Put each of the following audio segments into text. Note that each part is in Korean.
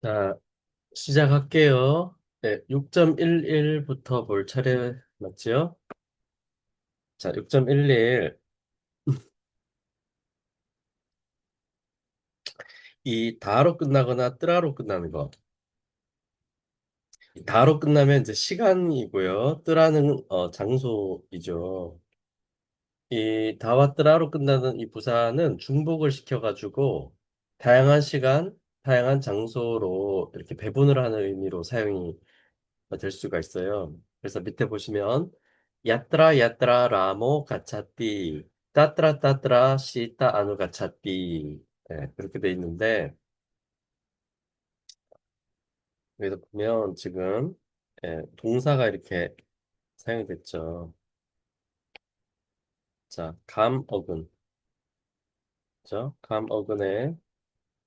자, 시작할게요. 네, 6.11부터 볼 차례 맞죠? 자, 6.11. 이 다로 끝나거나 뜨라로 끝나는 거. 이 다로 끝나면 이제 시간이고요. 뜨라는 장소이죠. 이 다와 뜨라로 끝나는 이 부사는 중복을 시켜가지고 다양한 시간, 다양한 장소로 이렇게 배분을 하는 의미로 사용이 될 수가 있어요. 그래서 밑에 보시면 야트라 야트라 라모 가차띠 따트라 따트라 시타 아누 가차띠 그렇게 돼 있는데 여기서 보면 지금 동사가 이렇게 사용이 됐죠. 자, 감 어근 죠? 감 어근의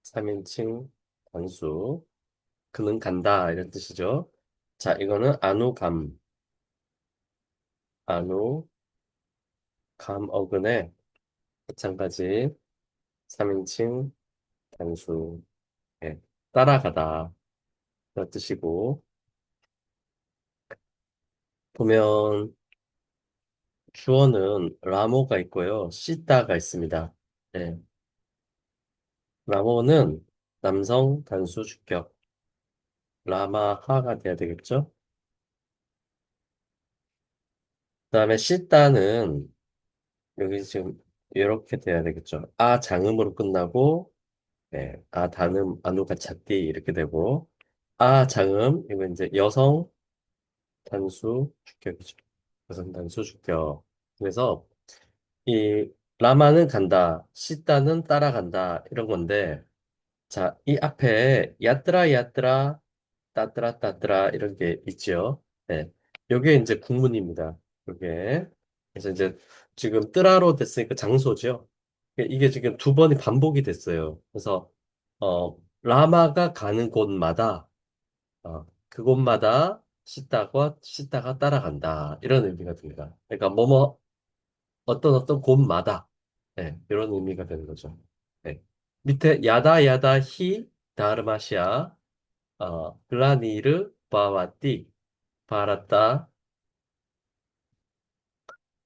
3인칭 단수 그는 간다 이런 뜻이죠. 자, 이거는 아누감 아누 감 어근의 마찬가지 3인칭 단수 예, 따라가다 그런 뜻이고 보면 주어는 라모가 있고요. 시다가 있습니다. 예, 라모는 남성 단수 주격 라마하가 돼야 되겠죠? 그다음에 시다는 여기 지금 이렇게 돼야 되겠죠? 아 장음으로 끝나고 아 단음 아누가 잣띠 이렇게 되고 아 장음 이거 이제 여성 단수 주격이죠. 여성 단수 주격. 그래서 이 라마는 간다, 시다는 따라간다 이런 건데 자, 이 앞에 야뜨라 야뜨라 따뜨라 따뜨라 이런 게 있죠. 네. 요게 이제 국문입니다. 요게 그래서 이제 지금 뜨라로 됐으니까 장소죠. 이게 지금 두 번이 반복이 됐어요. 그래서 라마가 가는 곳마다 그곳마다 시다가 따라간다 이런 의미가 듭니다. 그러니까 뭐뭐 어떤 곳마다 이런 의미가 되는 거죠. 네. 밑에 야다 야다 히 다르마시아 글라니르 바와띠 바라따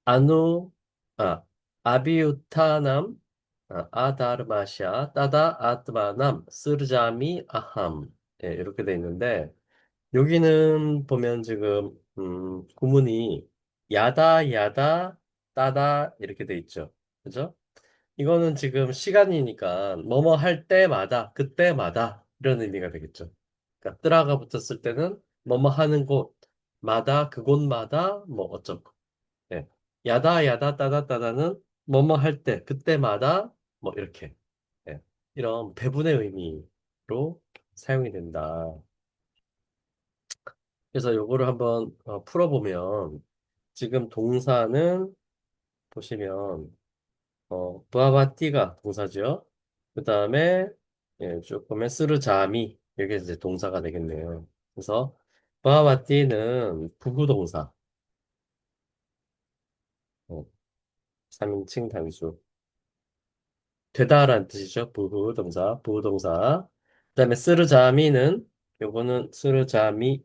아누 아 아비우타남 아다르마시아 따다 아트바남 스르자미 아함 이렇게 돼 있는데 여기는 보면 지금 구문이 야다 야다 따다 이렇게 돼 있죠. 그죠? 이거는 지금 시간이니까 뭐뭐 할 때마다 그때마다 이런 의미가 되겠죠. 그러니까 뜨라가 붙었을 때는 뭐뭐 하는 곳마다 그곳마다 뭐 어쩌고. 예. 야다 야다 따다 따다는 뭐뭐 할 때 그때마다 뭐 이렇게 이런 배분의 의미로 사용이 된다. 그래서 요거를 한번 풀어보면 지금 동사는 보시면 부아바띠가 동사죠. 그 다음에 쭉 보면 스르자미 이게 이제 동사가 되겠네요. 그래서 부아바띠는 부구동사 3인칭 단수 되다라는 뜻이죠. 부구동사. 그다음에 스르자미는 요거는 스르자미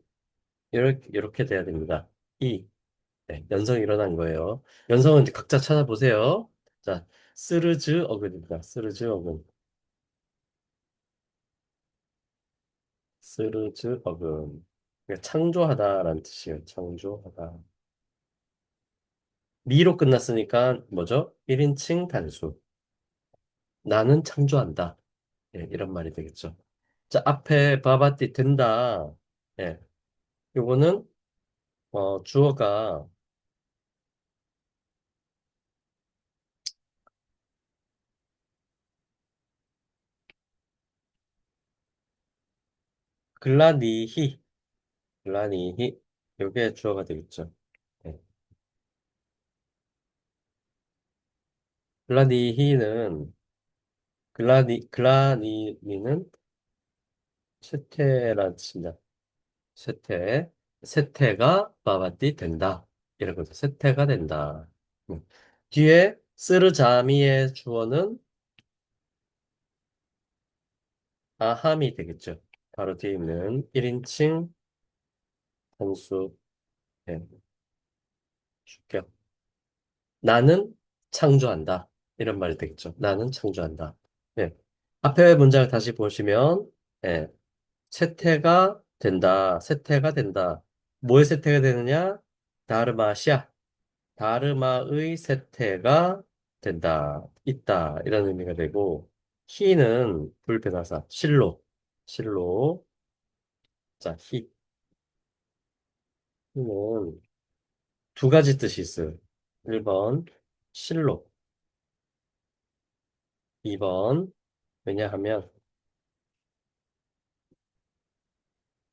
이렇게 돼야 됩니다. 이 연성이 일어난 거예요. 연성은 이제 각자 찾아보세요. 자, 스르즈 어근입니다. 스르즈 어근. 스르즈 어근. 그러니까 창조하다라는 뜻이에요. 창조하다. 미로 끝났으니까 뭐죠? 1인칭 단수. 나는 창조한다. 이런 말이 되겠죠. 자, 앞에 바바티 된다. 예, 요거는 주어가 글라니히, 글라니히. 요게 주어가 되겠죠. 예. 글라니히는 글라니는 쇠퇴라는 뜻입니다. 쇠퇴. 쇠퇴가 바바띠 된다. 이런 거죠. 쇠퇴가 된다. 음. 뒤에 쓰르자미의 주어는 아함이 되겠죠. 바로 뒤에 있는 1인칭 단수 예, 주격. 나는 창조한다. 이런 말이 되겠죠. 나는 창조한다. 예. 앞에 문장을 다시 보시면 예, 세태가 된다. 세태가 된다. 뭐의 세태가 되느냐? 다르마시아. 다르마의 세태가 된다. 있다. 이런 의미가 되고 희는 불변하사. 실로. 실로. 자, 희는 두 가지 뜻이 있어요. 1번 실로. 2번 왜냐하면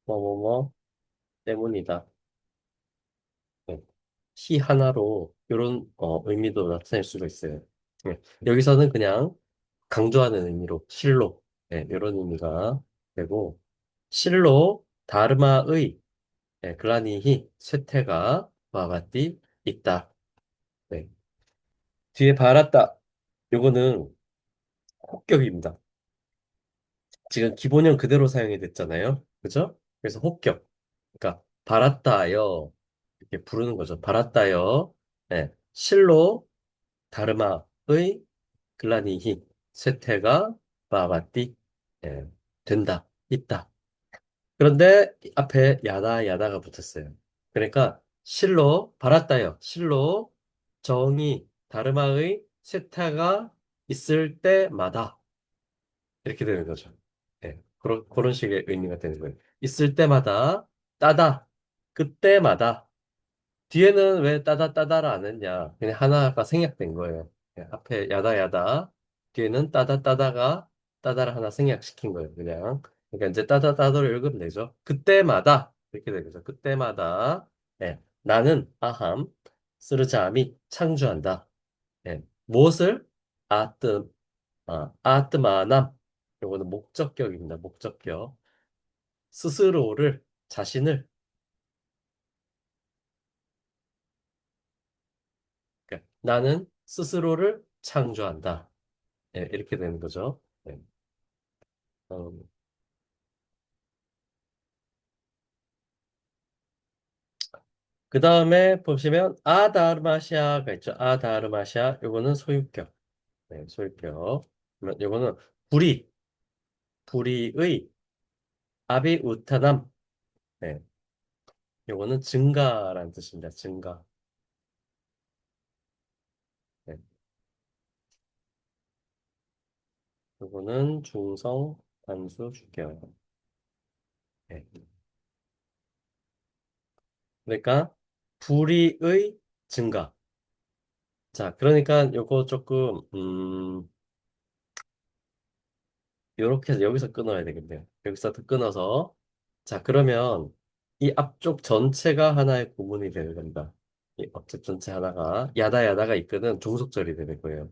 뭐뭐뭐 때문이다. 네. 시 하나로 이런 의미도 나타낼 수가 있어요. 네. 여기서는 그냥 강조하는 의미로 실로 이런 의미가 되고 실로 다르마의 글라니히 쇠퇴가 마바띠 있다. 네. 뒤에 발았다. 요거는 혹격입니다. 지금 기본형 그대로 사용이 됐잖아요. 그죠? 그래서 혹격. 그러니까 발았다요. 이렇게 부르는 거죠. 발았다요. 네. 실로 다르마의 글라니히 쇠퇴가 마바띠 된다. 있다. 그런데 앞에 야다 야다가 붙었어요. 그러니까 실로 발았다요. 실로 정이 다르마의 쇠퇴가 있을 때마다 이렇게 되는 거죠. 그런 식의 의미가 되는 거예요. 있을 때마다 따다. 그때마다 뒤에는 왜 따다 따다를 안 했냐? 그냥 하나가 생략된 거예요. 앞에 야다 야다 뒤에는 따다 따다가 따다를 하나 생략시킨 거예요. 그냥 그러니까 이제 따다 따다를 읽으면 되죠. 그때마다 이렇게 되죠. 그때마다 나는 아함 스르자미 창조한다. 무엇을 아뜸 아뜨마남 요거는 목적격입니다. 목적격 스스로를 자신을 그러니까 나는 스스로를 창조한다. 이렇게 되는 거죠. 어, 그 다음에 보시면 아다르마시아가 있죠. 아다르마시아 요거는 소유격. 소유격. 그러면 요거는 불이의 아비우타남. 네, 요거는 증가라는 뜻입니다. 증가. 네, 요거는 중성 단수 주격. 네. 그러니까 불이의 증가. 자, 그러니까 요거 조금 요렇게 해서 여기서 끊어야 되겠네요. 여기서 더 끊어서 자, 그러면 이 앞쪽 전체가 하나의 구문이 되는 겁니다. 이 앞쪽 전체 하나가 야다 야다가 이끄는 종속절이 되는 거예요.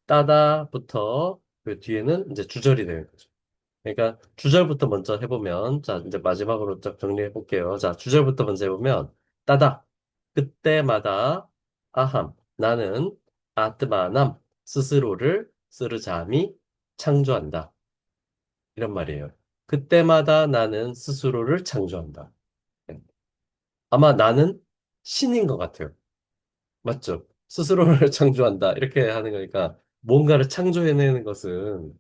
따다부터 그 뒤에는 이제 주절이 되는 거죠. 그러니까 주절부터 먼저 해보면 자 이제 마지막으로 쫙 정리해 볼게요. 자 주절부터 먼저 해보면 따다 그때마다 아함 나는 아트마남 스스로를 스르자미 창조한다 이런 말이에요. 그때마다 나는 스스로를 창조한다. 네. 아마 나는 신인 것 같아요. 맞죠? 스스로를 창조한다. 이렇게 하는 거니까 뭔가를 창조해내는 것은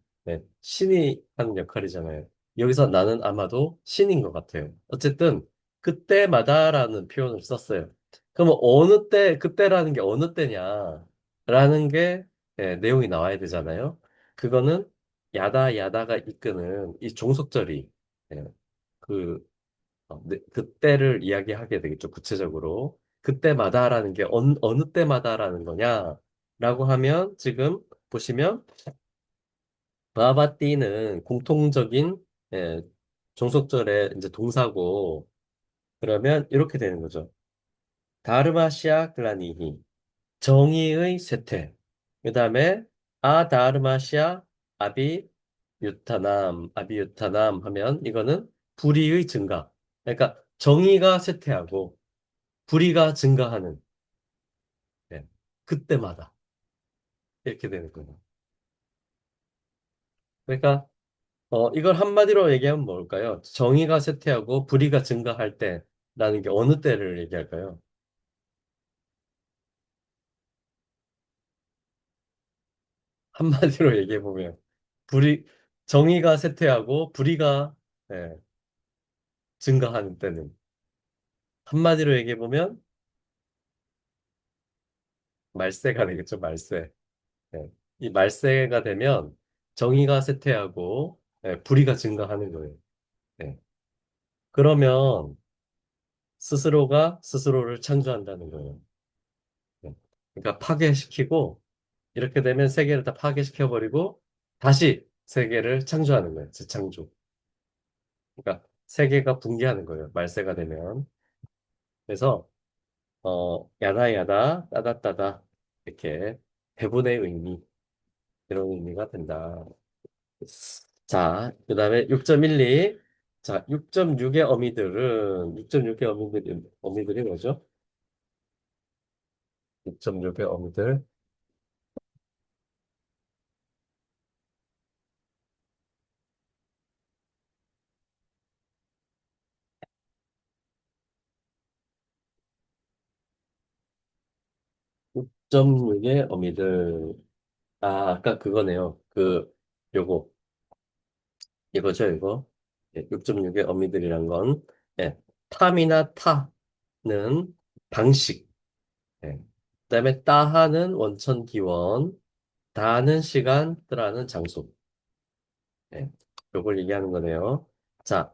신이 하는 역할이잖아요. 여기서 나는 아마도 신인 것 같아요. 어쨌든 그때마다라는 표현을 썼어요. 그러면 어느 때, 그때라는 게 어느 때냐라는 게 내용이 나와야 되잖아요. 그거는 야다 야다가 이끄는 이 종속절이 예, 그 네, 그때를 이야기하게 되겠죠, 구체적으로. 그때마다라는 게 어느 때마다라는 거냐라고 하면 지금 보시면 바바띠는 공통적인 예, 종속절의 이제 동사고 그러면 이렇게 되는 거죠. 다르마시아 글라니히 정의의 쇠퇴. 그다음에 아다르마시아 아비유타남 하면 이거는 불의의 증가. 그러니까 정의가 쇠퇴하고 불의가 증가하는 네, 그때마다 이렇게 되는 거예요. 그러니까 이걸 한마디로 얘기하면 뭘까요? 정의가 쇠퇴하고 불의가 증가할 때라는 게 어느 때를 얘기할까요? 한마디로 얘기해보면, 불의, 정의가 쇠퇴하고 불의가, 예, 증가하는 때는. 한마디로 얘기해보면, 말세가 되겠죠, 말세. 예. 이 말세가 되면, 정의가 쇠퇴하고, 불의가 증가하는 거예요. 예. 그러면, 스스로가 스스로를 창조한다는 거예요. 예. 그러니까 파괴시키고, 이렇게 되면 세계를 다 파괴시켜버리고 다시 세계를 창조하는 거예요. 재창조. 그러니까 세계가 붕괴하는 거예요. 말세가 되면. 그래서 야다 야다 따다 따다 이렇게 배분의 의미 이런 의미가 된다. 자, 그다음에 6.12. 자, 6.6의 어미들은 6.6의 어미들이 뭐죠? 6.6의 어미들. 6.6의 어미들. 아, 아까 그거네요. 요거. 이거죠, 이거. 6.6의 어미들이란 건, 예, 탐이나 타는 방식, 예, 그다음에 따하는 원천 기원, 다하는 시간, 뜨라는 장소, 예, 요걸 얘기하는 거네요. 자,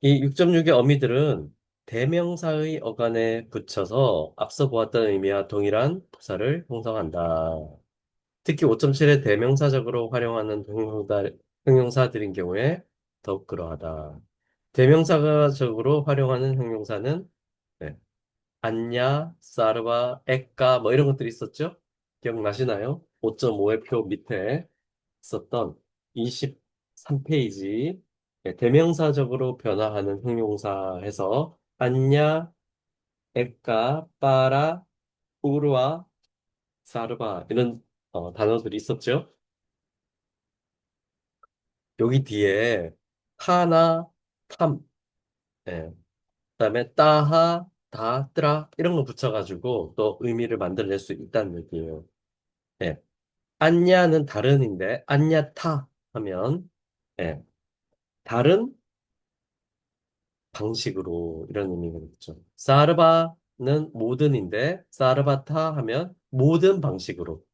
이 6.6의 어미들은 대명사의 어간에 붙여서 앞서 보았던 의미와 동일한 부사를 형성한다. 특히 5.7의 대명사적으로 활용하는 형용사들인 경우에 더욱 그러하다. 대명사적으로 활용하는 형용사는 네, 안냐, 사르바, 에까 뭐 이런 것들이 있었죠? 기억나시나요? 5.5의 표 밑에 있었던 23페이지 대명사적으로 변화하는 형용사 해서 안냐, 에까, 빠라, 우르와, 사르바 이런 단어들이 있었죠? 여기 뒤에 타나 탐, 예. 그다음에 따하, 다, 뜨라 이런 거 붙여가지고 또 의미를 만들어낼 수 있다는 얘기예요. 예. 안냐는 다른인데 안냐타 하면 예. 다른 방식으로 이런 의미가 있죠. 사르바는 모든인데 사르바타 하면 모든 방식으로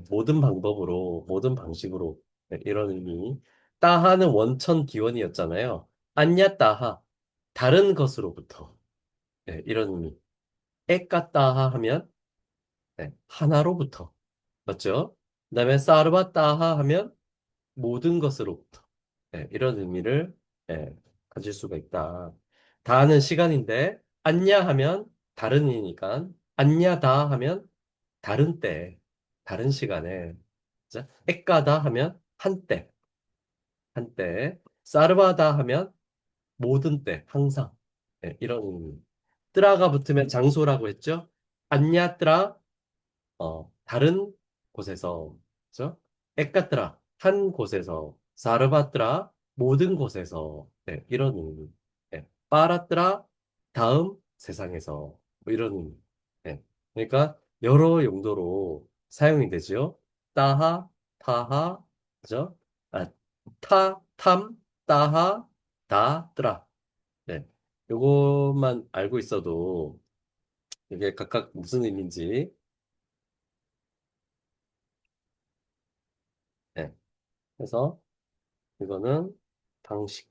모든 방법으로 모든 방식으로 이런 의미. 따하는 원천 기원이었잖아요. 안냐 따하 다른 것으로부터 이런 의미. 에까따하 하면 하나로부터 맞죠? 그다음에 사르바따하 하면 모든 것으로부터 이런 의미를 예, 가질 수가 있다. 다는 시간인데 안냐 하면 다른이니까 안냐다 하면 다른 때, 다른 시간에 자, 에까다 하면 한때, 한때 사르바다 하면 모든 때, 항상 이런 의미. 뜨라가 붙으면 장소라고 했죠? 안냐뜨라 다른 곳에서, 그죠? 에까뜨라, 한 곳에서, 사르바뜨라, 모든 곳에서, 이런 의미. 빠라뜨라, 다음 세상에서, 뭐 이런 의미. 그러니까, 여러 용도로 사용이 되죠. 따하, 타하, 그죠? 아, 탐, 따하, 다, 뜨라. 네. 요것만 알고 있어도, 이게 각각 무슨 의미인지, 네. 그래서, 이거는 방식,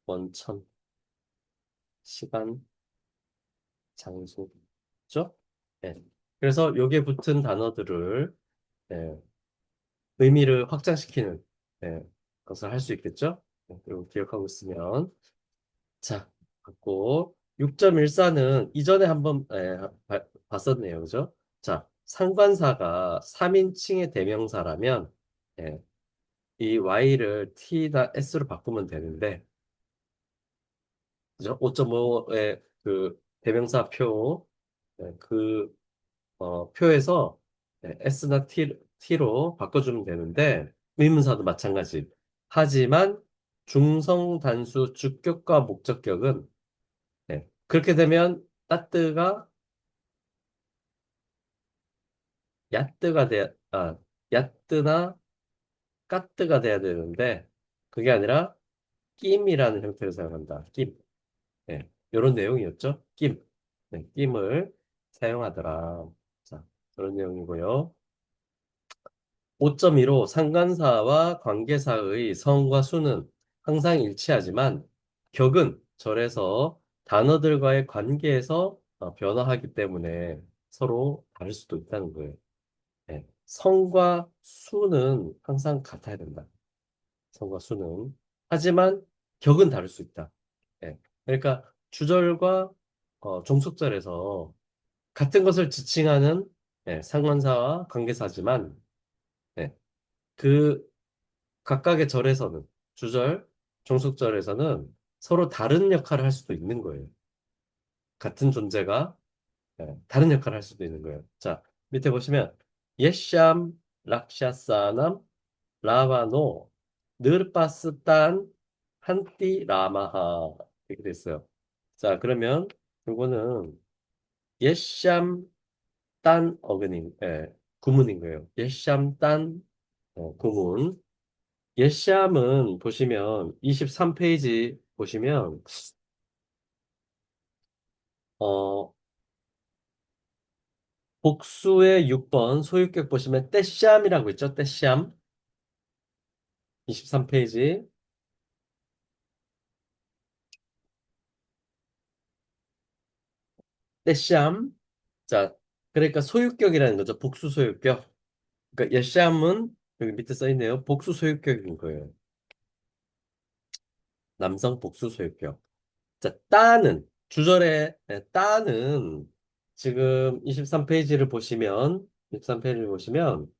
원천, 시간, 장소죠? 네. 그래서 여기에 붙은 단어들을 네, 의미를 확장시키는 것을 할 수 있겠죠? 이거 기억하고 있으면 자, 갖고 6.14는 이전에 한번 봤었네요. 그죠? 자, 상관사가 3인칭의 대명사라면 이 y를 t나 s로 바꾸면 되는데 그죠? 5.5의 그 대명사 표, 표에서 S나 T로 바꿔주면 되는데, 의문사도 마찬가지. 하지만 중성 단수 주격과 목적격은 네. 그렇게 되면 따뜨가 야뜨가 돼야 야뜨나 까뜨가 돼야 되는데 그게 아니라 낌이라는 형태로 사용한다. 낌. 네. 이런 내용이었죠. 낌. 네. 낌을 사용하더라. 자, 그런 내용이고요. 5.15 상관사와 관계사의 성과 수는 항상 일치하지만 격은 절에서 단어들과의 관계에서 변화하기 때문에 서로 다를 수도 있다는 거예요. 네. 성과 수는 항상 같아야 된다. 성과 수는. 하지만 격은 다를 수 있다. 네. 그러니까 주절과 종속절에서 같은 것을 지칭하는 상관사와 관계사지만 네. 그 각각의 절에서는 주절, 종속절에서는 서로 다른 역할을 할 수도 있는 거예요. 같은 존재가 다른 역할을 할 수도 있는 거예요. 자, 밑에 보시면 예샴 락샤사남 라바노 느르파스탄 한띠 라마하 이렇게 됐어요. 자, 그러면 이거는 예샴 딴 어근인 구문인 거예요. 예샴 딴 구문. 예시함은 보시면 23페이지 보시면 어 복수의 6번 소유격 보시면 떼시함이라고 있죠. 떼시함 23페이지 떼시함 자 그러니까 소유격이라는 거죠. 복수 소유격. 그러니까 예시함은 여기 밑에 써 있네요. 복수 소유격인 거예요. 남성 복수 소유격. 자 따는 주절에 따는 지금 23페이지를 보시면 23페이지를 보시면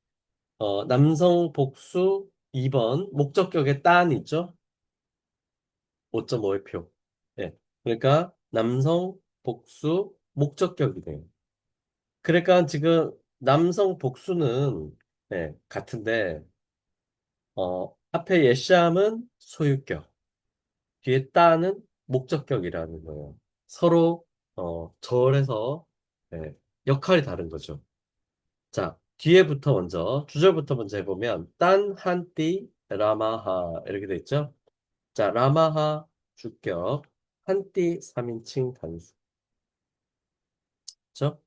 남성 복수 2번 목적격에 딴 있죠? 5.5의 표. 예. 그러니까 남성 복수 목적격이네요. 그러니까 지금 남성 복수는 같은데 앞에 예시함은 소유격, 뒤에 딴은 목적격이라는 거예요. 서로 절에서 역할이 다른 거죠. 자, 뒤에부터 먼저, 주절부터 먼저 해보면, 딴, 한띠, 라마하, 이렇게 돼 있죠? 자, 라마하, 주격, 한띠, 3인칭 단수. 그죠?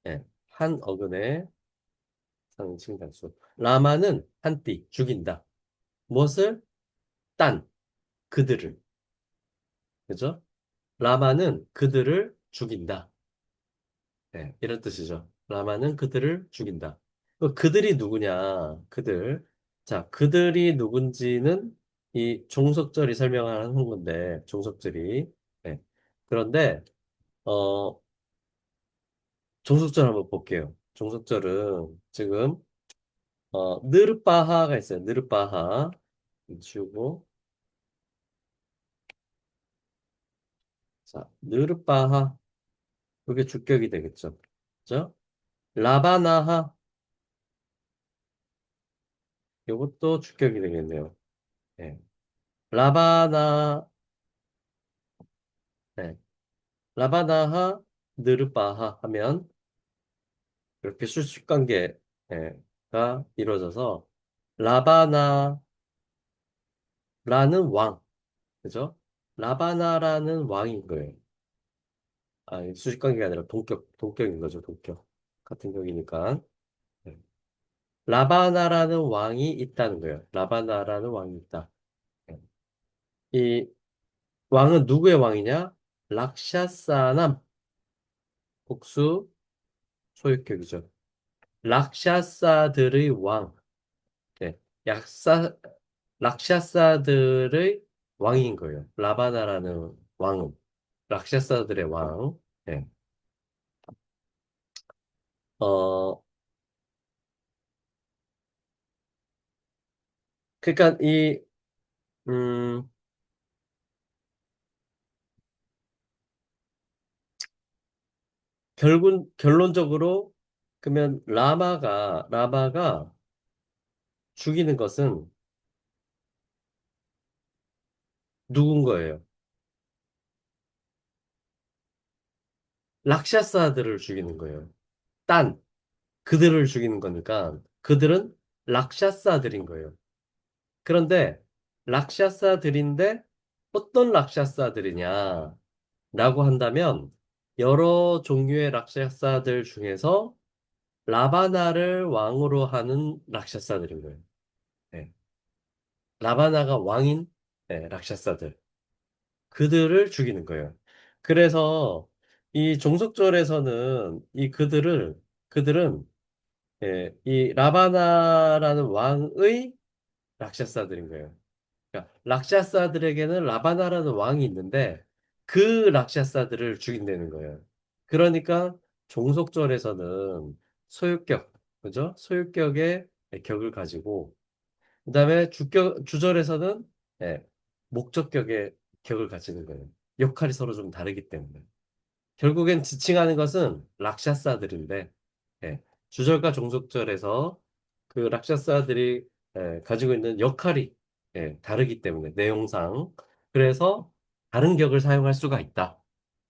예, 한 어근의 3인칭 단수. 라마는 한띠, 죽인다. 무엇을? 딴, 그들을. 그죠? 라마는 그들을 죽인다. 이런 뜻이죠. 라마는 그들을 죽인다. 그들이 누구냐? 그들. 자, 그들이 누군지는 이 종속절이 설명하는 건데, 종속절이. 네. 그런데, 어, 종속절 한번 볼게요. 종속절은 지금, 느르빠하가 있어요. 느르빠하. 지우고. 자, 느르빠하. 이게 주격이 되겠죠. 그죠? 라바나하. 이것도 주격이 되겠네요. 네. 라바나, 네. 라바나하 느르바하 하면 이렇게 수직 관계가 이루어져서 라바나라는 왕, 그죠? 라바나라는 왕인 거예요. 수직 관계가 아니라 동격인 거죠, 동격. 같은 격이니까. 네. 라바나라는 왕이 있다는 거예요. 라바나라는 왕이 있다. 네. 이 왕은 누구의 왕이냐? 락샤사남, 복수 소유격이죠. 락샤사들의 왕. 네. 약사, 락샤사들의 왕인 거예요. 라바나라는 왕은. 락샤사들의 왕. 네. 어, 그러니까 음, 결론적으로, 그러면 라마가 죽이는 것은 누군 거예요? 락샤사들을 죽이는 거예요. 딴, 그들을 죽이는 거니까 그들은 락샤사들인 거예요. 그런데 락샤사들인데 어떤 락샤사들이냐? 라고 한다면 여러 종류의 락샤사들 중에서 라바나를 왕으로 하는 락샤사들인 거예요. 네. 라바나가 왕인 락샤사들. 그들을 죽이는 거예요. 그래서 이 종속절에서는 그들은 이 라바나라는 왕의 락샤사들인 거예요. 그러니까 락샤사들에게는 라바나라는 왕이 있는데 그 락샤사들을 죽인다는 거예요. 그러니까 종속절에서는 소유격, 그죠? 소유격의 격을 가지고 그다음에 주절에서는 목적격의 격을 가지는 거예요. 역할이 서로 좀 다르기 때문에. 결국엔 지칭하는 것은 락샤사들인데, 주절과 종속절에서 그 락샤사들이 가지고 있는 역할이 다르기 때문에, 내용상. 그래서 다른 격을 사용할 수가 있다.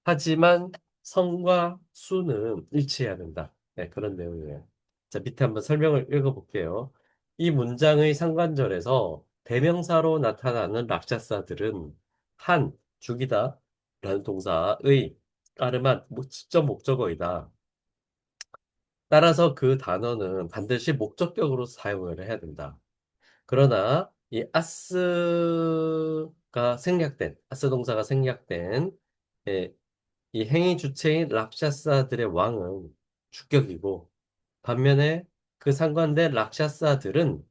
하지만 성과 수는 일치해야 된다. 그런 내용이에요. 자, 밑에 한번 설명을 읽어볼게요. 이 문장의 상관절에서 대명사로 나타나는 락샤사들은 한, 죽이다 라는 동사의 까르만 직접 목적어이다. 따라서 그 단어는 반드시 목적격으로 사용을 해야 된다. 그러나 이 아스 동사가 생략된 예, 이 행위 주체인 락샤사들의 왕은 주격이고 반면에 그 상관된 락샤사들은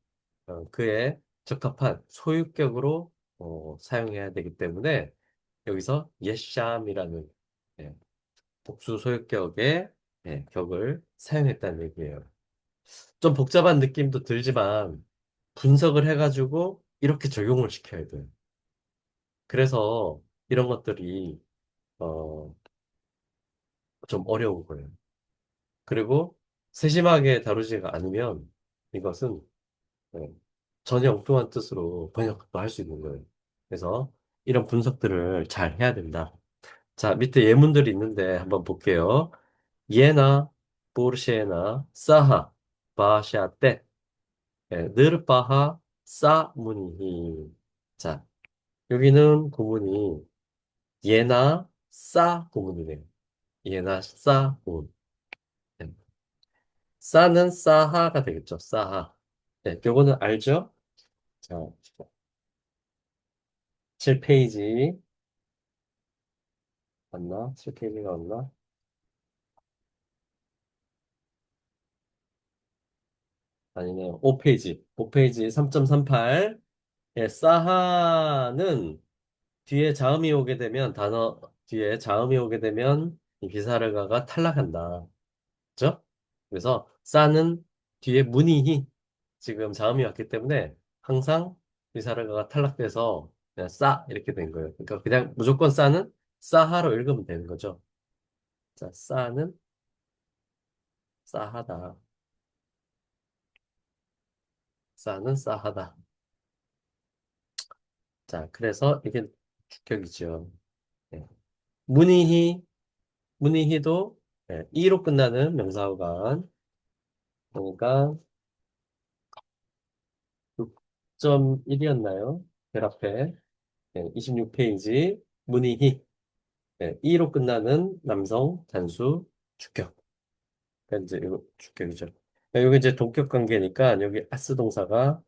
그에 적합한 소유격으로 사용해야 되기 때문에 여기서 예샴이라는 예, 복수 소유격의 격을 사용했다는 얘기예요. 좀 복잡한 느낌도 들지만 분석을 해가지고 이렇게 적용을 시켜야 돼요. 그래서 이런 것들이 어, 좀 어려운 거예요. 그리고 세심하게 다루지가 않으면 이것은 예, 전혀 엉뚱한 뜻으로 번역도 할 수 있는 거예요. 그래서 이런 분석들을 잘 해야 된다. 자, 밑에 예문들이 있는데 한번 볼게요. 예나, 보르쉐나, 사하, 바샤떼, 느르바하, 사무니히. 자, 여기는 구문이 예나, 싸 구문이네요. 예나, 싸 구문. 네. 싸는 싸하가 되겠죠. 싸하. 네, 요거는 알죠? 자, 7페이지 맞나? 7페이지가 맞나? 아니네요. 5페이지. 5페이지 3.38. 예, 싸하는 뒤에 자음이 오게 되면 뒤에 자음이 오게 되면 이 비사르가가 탈락한다. 그죠? 그래서 싸는 뒤에 문이히 지금 자음이 왔기 때문에 항상 비사르가가 탈락돼서 그냥 싸 이렇게 된 거예요. 그러니까 그냥 무조건 싸는 싸하로 읽으면 되는 거죠. 자, 싸는 싸하다. 싸는 싸하다. 자, 그래서 이게 주격이죠. 예. 문이히, 문이히도 이로 끝나는 명사어간. 그러니까 6.1이었나요? 벨 앞에 26페이지 문이히 이로 끝나는 남성 단수 주격. 그러니까 이제 이거 주격이죠. 여기 이제 동격 관계니까 여기 아스 동사가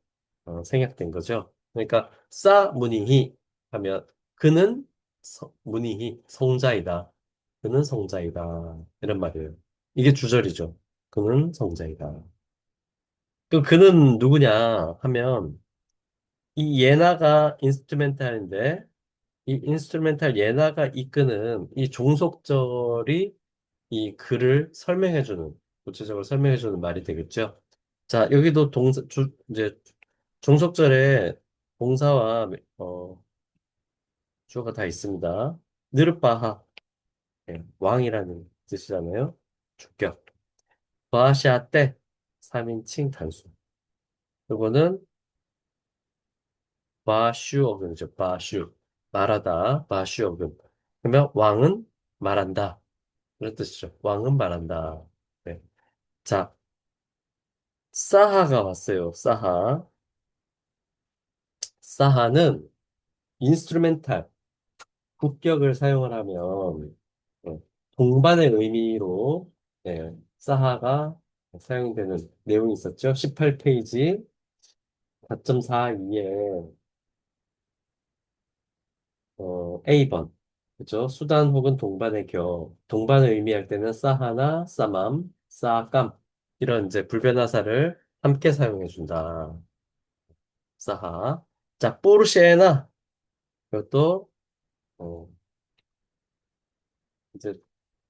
생략된 거죠. 그러니까 싸 문이히 하면 그는 문이히 성자이다. 그는 성자이다. 이런 말이에요. 이게 주절이죠. 그는 성자이다. 그 그는 누구냐 하면 이 예나가 인스트루멘탈인데 이 인스트루멘탈 예나가 이끄는 이 종속절이 이 글을 설명해주는 구체적으로 설명해주는 말이 되겠죠. 자, 여기도 이제 종속절에 동사와 주어가 다 있습니다. 느르바하 왕이라는 뜻이잖아요. 주격. 바샤 때 3인칭 단수. 요거는 마슈 어근이죠. 마슈. 말하다. 마슈 어근. 그러면 왕은 말한다. 이런 뜻이죠. 왕은 말한다. 네. 자, 사하가 왔어요. 사하. 사하는 인스트루멘탈, 국격을 사용을 하면 네, 동반의 의미로 네, 사하가 사용되는 내용이 있었죠. 18페이지 4.42에 A번. 그죠? 수단 혹은 동반의 동반을 의미할 때는 사하나 사맘, 사감. 이런 이제 불변화사를 함께 사용해 준다. 사하. 자, 포르쉐나. 이것도, 어, 이제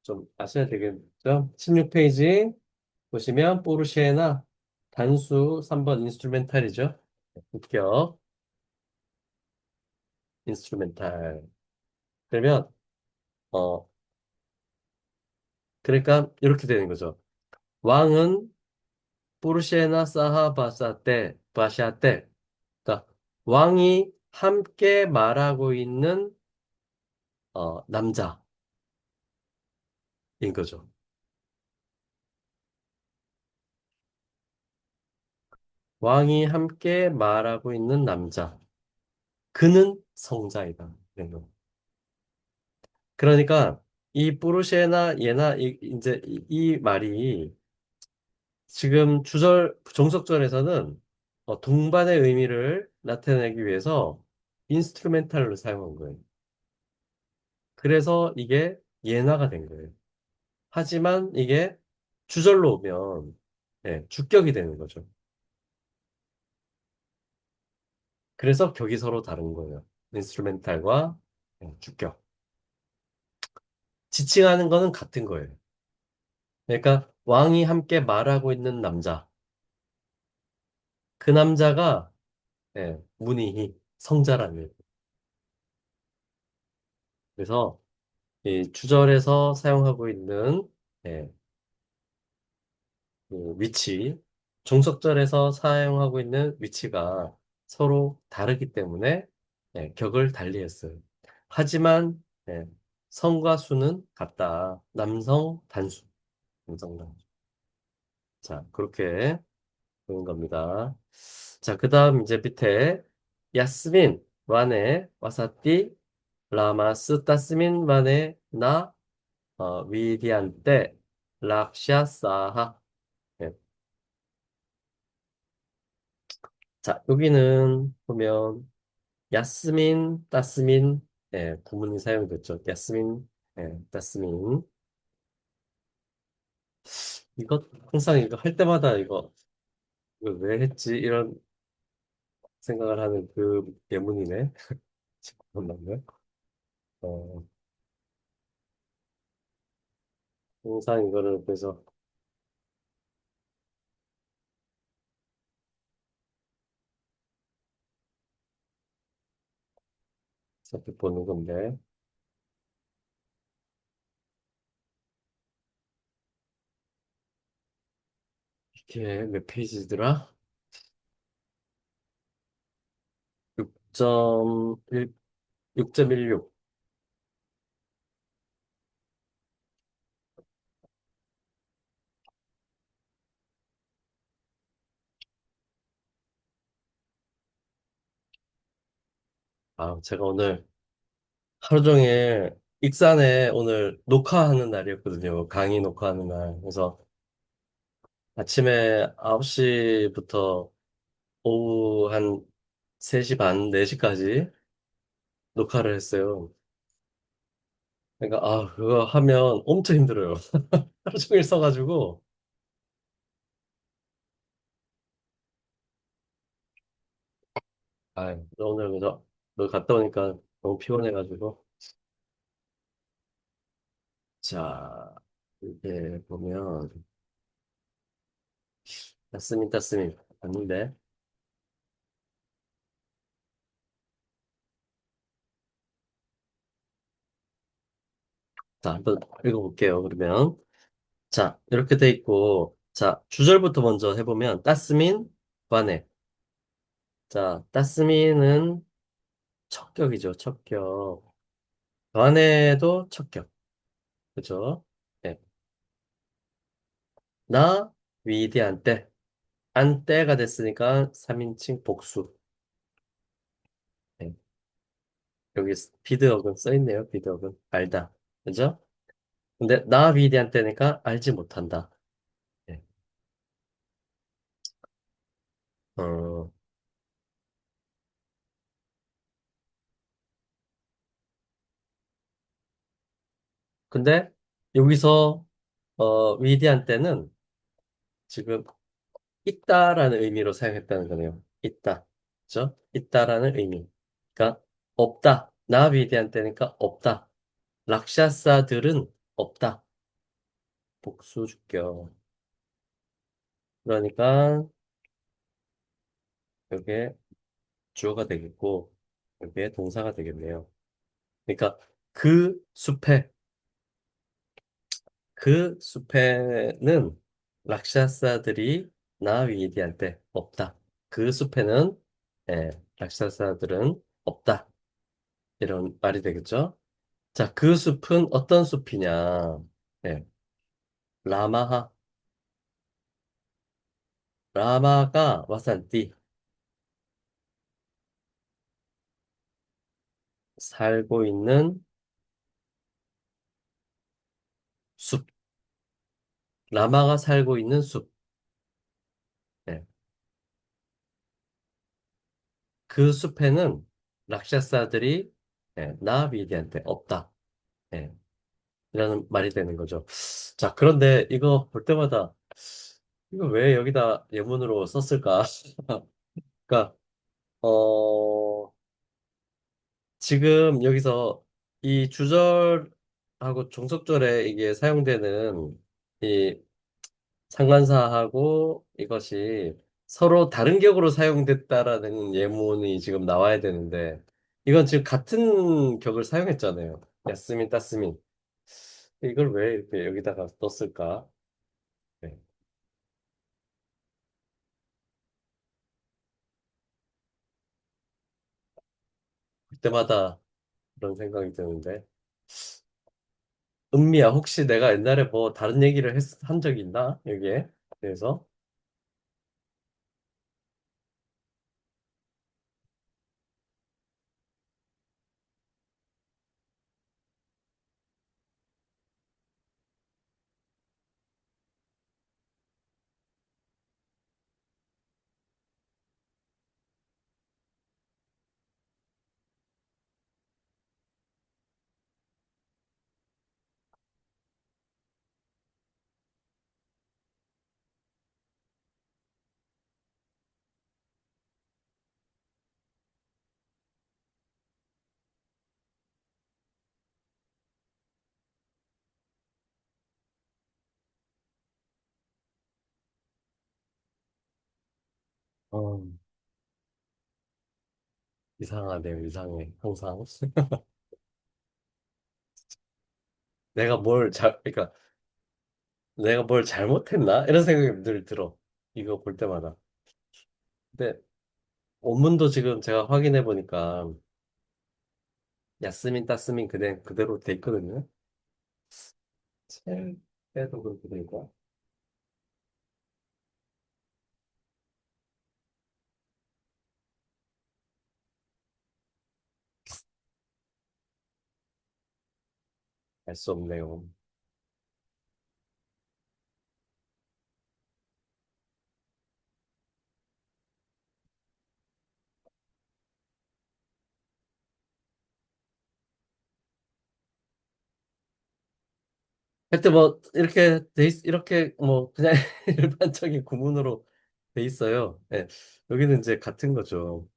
좀 아셔야 되겠죠? 16페이지 보시면, 포르쉐나 단수 3번 인스트루멘탈이죠. 국격, 인스트루멘탈. 그러면, 어, 그러니까 이렇게 되는 거죠. 왕은 포르쉐나 사하 바샤테. 그러니까 왕이 함께 말하고 있는 남자인 거죠. 왕이 함께 말하고 있는 남자. 그는 성자이다. 이런 거. 그러니까 이 포르쉐나 예나 이제 이 말이 지금 정석절에서는 동반의 의미를 나타내기 위해서 인스트루멘탈로 사용한 거예요. 그래서 이게 예나가 된 거예요. 하지만 이게 주절로 오면 주격이 되는 거죠. 그래서 격이 서로 다른 거예요. 인스트루멘탈과 주격. 지칭하는 거는 같은 거예요. 그러니까 왕이 함께 말하고 있는 남자. 그 남자가 문이 성자라는 거예요. 그래서 이 주절에서 사용하고 있는 예, 그 위치, 종속절에서 사용하고 있는 위치가 서로 다르기 때문에 격을 달리했어요. 하지만 성과 수는 같다. 남성 단수, 남성 단수. 자, 그렇게 보는 겁니다. 자, 그 다음 이제 밑에 야스민, 와네, 와사띠, 라마스, 따스민, 와네, 나, 위디안테, 락샤사하. 예. 자, 여기는 보면 야스민, 따스민, 구문이 사용됐죠. 야스민, 따스민. 이거 항상 이거 할 때마다 이거 왜 했지? 이런 생각을 하는 그 예문이네. 잠깐만요. 어, 항상 이거를 그래서 살펴보는 건데 이게 몇 페이지더라? 6.1, 6.16. 아, 제가 오늘 하루 종일 익산에 오늘 녹화하는 날이었거든요. 강의 녹화하는 날. 그래서 아침에 9시부터 오후 한 3시 반, 4시까지 녹화를 했어요. 그러니까, 그거 하면 엄청 힘들어요. 하루 종일 써가지고, 오늘 그저, 너 갔다 오니까 너무 피곤해가지고. 자, 이게 보면, 따스민, 아닌데. 자, 한번 읽어볼게요, 그러면. 자, 이렇게 돼 있고, 자, 주절부터 먼저 해보면, 따스민, 반에. 자, 따스미는 척격이죠, 척격. 관해도 척격. 그죠? 네. 나, 위대한 때. 안때가 됐으니까 3인칭 복수. 네. 여기 비드어근 써있네요, 비드어근. 알다. 그죠? 근데 나 위대한 때니까 알지 못한다. 네. 어, 근데 여기서 위대한 때는 지금 있다라는 의미로 사용했다는 거네요. 있다. 그죠? 있다라는 의미. 그러니까 없다. 나 위대한 때니까 없다. 락샤사들은 없다. 복수주격. 그러니까 이게 주어가 되겠고 이게 동사가 되겠네요. 그러니까 그 숲에 그 숲에는 락샤사들이 나 위대한 때 없다. 그 숲에는 락샤사들은 없다. 이런 말이 되겠죠? 자, 그 숲은 어떤 숲이냐? 네, 라마하. 라마가 와산띠. 살고 있는 숲. 라마가 살고 있는 숲. 네, 그 숲에는 락샤사들이 나비디한테 없다. 네, 이라는 말이 되는 거죠. 자, 그런데 이거 볼 때마다 이거 왜 여기다 예문으로 썼을까? 그러니까 지금 여기서 이 주절하고 종속절에 이게 사용되는 이 상관사하고 이것이 서로 다른 격으로 사용됐다라는 예문이 지금 나와야 되는데 이건 지금 같은 격을 사용했잖아요. 야스민, 따스민. 이걸 왜 이렇게 여기다가 떴을까? 네. 그때마다 그런 생각이 드는데. 은미야, 혹시 내가 옛날에 뭐 다른 얘기를 한 적이 있나? 여기에? 그래서, 어, 이상하네요, 이상해. 항상. 그러니까 내가 뭘 잘못했나? 이런 생각이 늘 들어. 이거 볼 때마다. 근데 원문도 지금 제가 확인해 보니까 야스민, 따스민 그대로 돼 있거든요. 첼에도 그렇게 돼 있고. 알 수 없네요. 하여튼 뭐 이렇게 뭐 그냥 일반적인 구문으로 돼 있어요. 예. 여기는 이제 같은 거죠.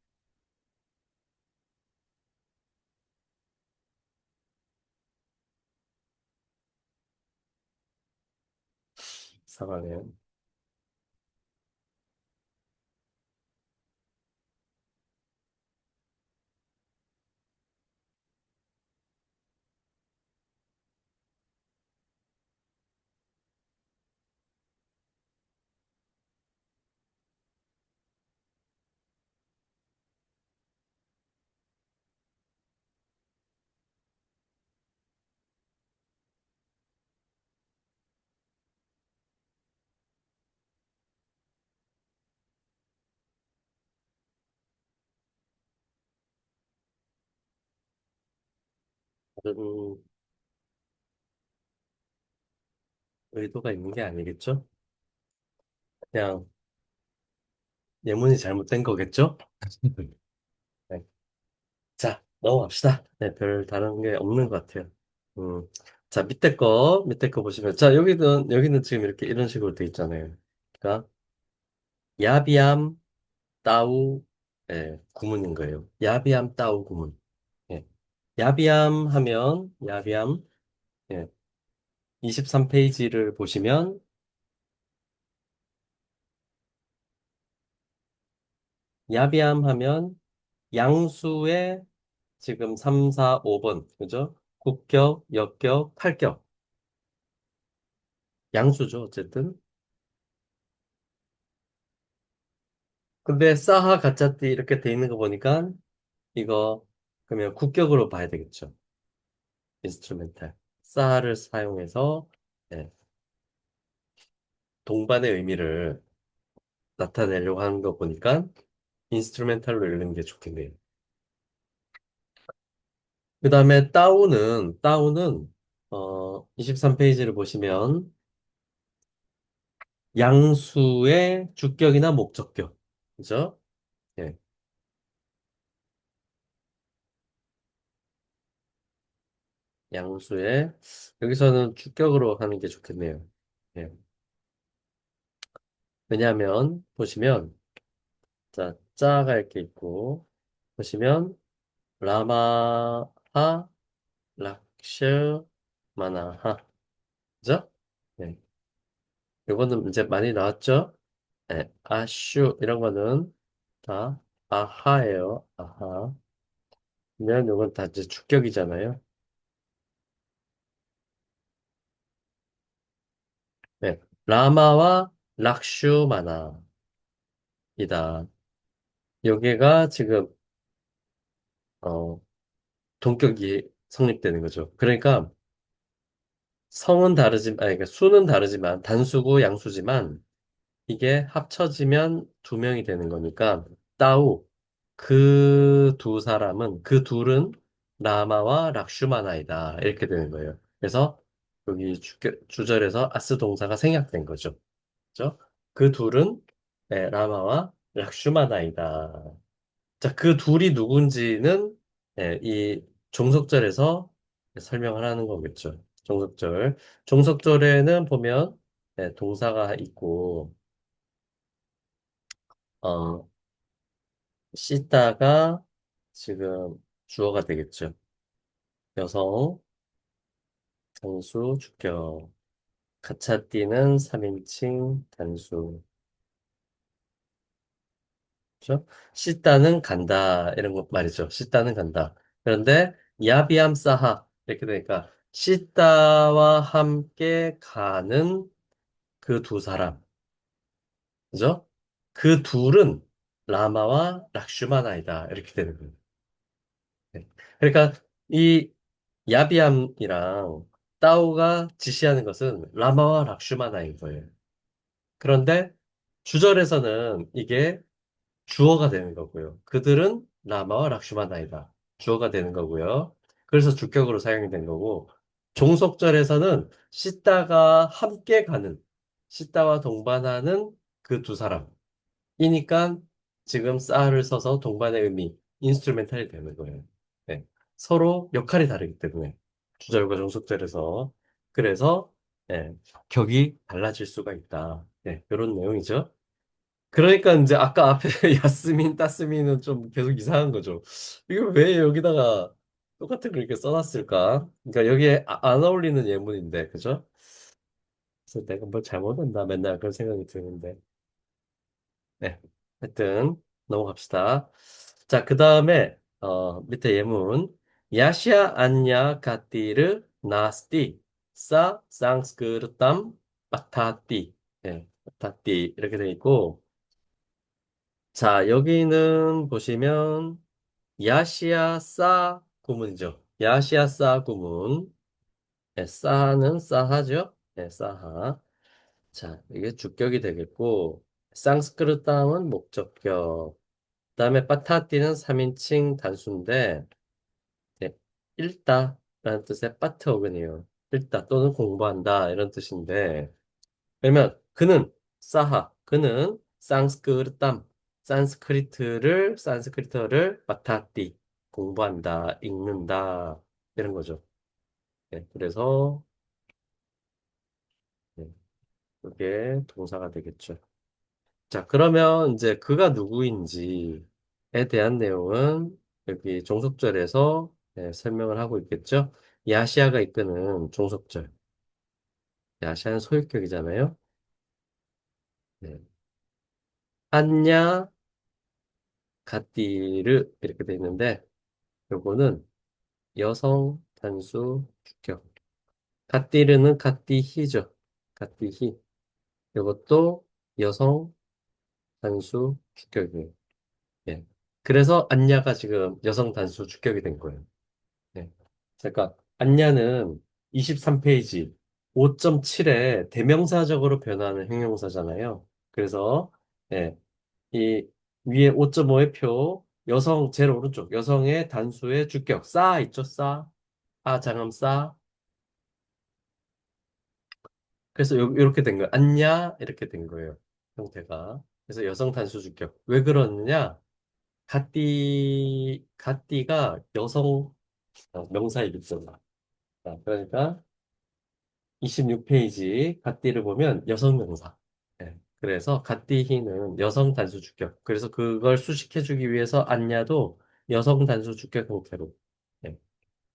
상황에. 다른 의도가 있는 게 아니겠죠? 그냥 예문이 잘못된 거겠죠? 네. 자, 넘어갑시다. 네, 별 다른 게 없는 것 같아요. 음. 자, 밑에 거 보시면, 자, 여기는 지금 이렇게 이런 식으로 돼 있잖아요. 그러니까, 야비암, 따우, 예, 구문인 거예요. 야비암, 따우 구문. 예. 야비암 하면, 야비암, 예. 23페이지를 보시면, 야비암 하면, 양수의 지금 3, 4, 5번, 그죠? 국격, 역격, 팔격. 양수죠, 어쨌든. 근데 싸하 가짜띠 이렇게 돼 있는 거 보니까 이거 그러면 국격으로 봐야 되겠죠. 인스트루멘탈. 싸하를 사용해서 네, 동반의 의미를 나타내려고 하는 거 보니까 인스트루멘탈로 읽는 게 좋겠네요. 그 다음에 따오는 23페이지를 보시면 양수의 주격이나 목적격. 그죠? 예, 양수의 여기서는 주격으로 하는 게 좋겠네요. 예. 왜냐하면 보시면 자, 짜가 이렇게 있고, 보시면, 라마하, 락슈, 마나하. 그죠? 네. 요거는 이제 많이 나왔죠? 네. 아슈, 이런 거는 다 아하예요. 아하. 그러면 요건 다 이제 주격이잖아요. 네. 라마와 락슈, 마나이다. 여기가 지금, 어, 동격이 성립되는 거죠. 그러니까 성은 다르지만, 아니, 그러니까 수는 다르지만, 단수고 양수지만, 이게 합쳐지면 두 명이 되는 거니까 따우 그 두 사람은 그 둘은 라마와 락슈마나이다 이렇게 되는 거예요. 그래서 여기 주절에서 아스 동사가 생략된 거죠. 그죠? 그 둘은 네, 라마와 락슈마나이다. 자, 그 둘이 누군지는 이 종속절에서 설명을 하는 거겠죠. 종속절. 종속절에는 보면 동사가 있고 어, 씻다가 지금 주어가 되겠죠. 여성, 단수, 주격. 가차띠는 3인칭 단수. 그죠? 씻다는 간다. 이런 거 말이죠. 씻다는 간다. 그런데 야비함 사하. 이렇게 되니까 씻다와 함께 가는 그 두 사람. 그죠? 그 둘은 라마와 락슈마나이다. 이렇게 되는 거예요. 네. 그러니까 이 야비함이랑 따오가 지시하는 것은 라마와 락슈마나인 거예요. 그런데 주절에서는 이게 주어가 되는 거고요. 그들은 라마와 락슈마나이다. 주어가 되는 거고요. 그래서 주격으로 사용이 된 거고, 종속절에서는 씻다가 함께 가는, 씻다와 동반하는 그 두 사람. 이니까 지금 싸를 써서 동반의 의미, 인스트루멘탈이 되는 거예요. 네. 서로 역할이 다르기 때문에 주절과 종속절에서 그래서 네, 격이 달라질 수가 있다. 네, 이런 내용이죠. 그러니까 이제 아까 앞에 야스민, 따스민은 좀 계속 이상한 거죠. 이거 왜 여기다가 똑같은 걸 이렇게 써놨을까? 그러니까 여기에 안 어울리는 예문인데, 그죠? 그래서 내가 뭘 잘못했나 맨날 그런 생각이 드는데. 네. 하여튼, 넘어갑시다. 자, 그 다음에, 밑에 예문. 야시아 안냐 가띠르 나스티 사 상스크르담 바타띠. 네, 바타띠. 이렇게 돼 있고. 자, 여기는 보시면, 야시아 싸 구문이죠. 야시아 싸 구문. 네, 싸는 싸하죠. 네, 싸하. 자, 이게 주격이 되겠고, 상스크르담은 목적격. 그다음에 파타띠는 3인칭 단수인데 네, 읽다. 라는 뜻의 파트 어근이에요. 읽다 또는 공부한다 이런 뜻인데 그러면 그는 사하 그는 산스크리트를 마타띠 공부한다 읽는다 이런 거죠. 네, 그래서 네, 그게 동사가 되겠죠. 자, 그러면 이제 그가 누구인지에 대한 내용은 여기 종속절에서 네, 설명을 하고 있겠죠. 야시아가 이끄는 종속절. 야시아는 소유격이잖아요. 네. 안냐 가띠르 이렇게 돼 있는데 요거는 여성 단수 주격. 가띠르는 가띠히죠. 가띠히. 이것도 여성 단수 주격이에요. 예. 그래서 안냐가 지금 여성 단수 주격이 된 거예요. 예. 그러니까 안냐는 23페이지 5.7에 대명사적으로 변하는 형용사잖아요. 그래서 예. 이 위에 5.5의 표 여성 제일 오른쪽 여성의 단수의 주격 싸 있죠 싸 장음 싸 그래서 이렇게 된 거예요 안냐 이렇게 된 거예요 형태가 그래서 여성 단수 주격 왜 그러느냐 가띠가 여성 명사이기 때문에 그러니까 26페이지 갓디를 보면 여성 명사. 예, 그래서 갓디히는 여성 단수 주격. 그래서 그걸 수식해주기 위해서 안냐도 여성 단수 주격 형태로 예,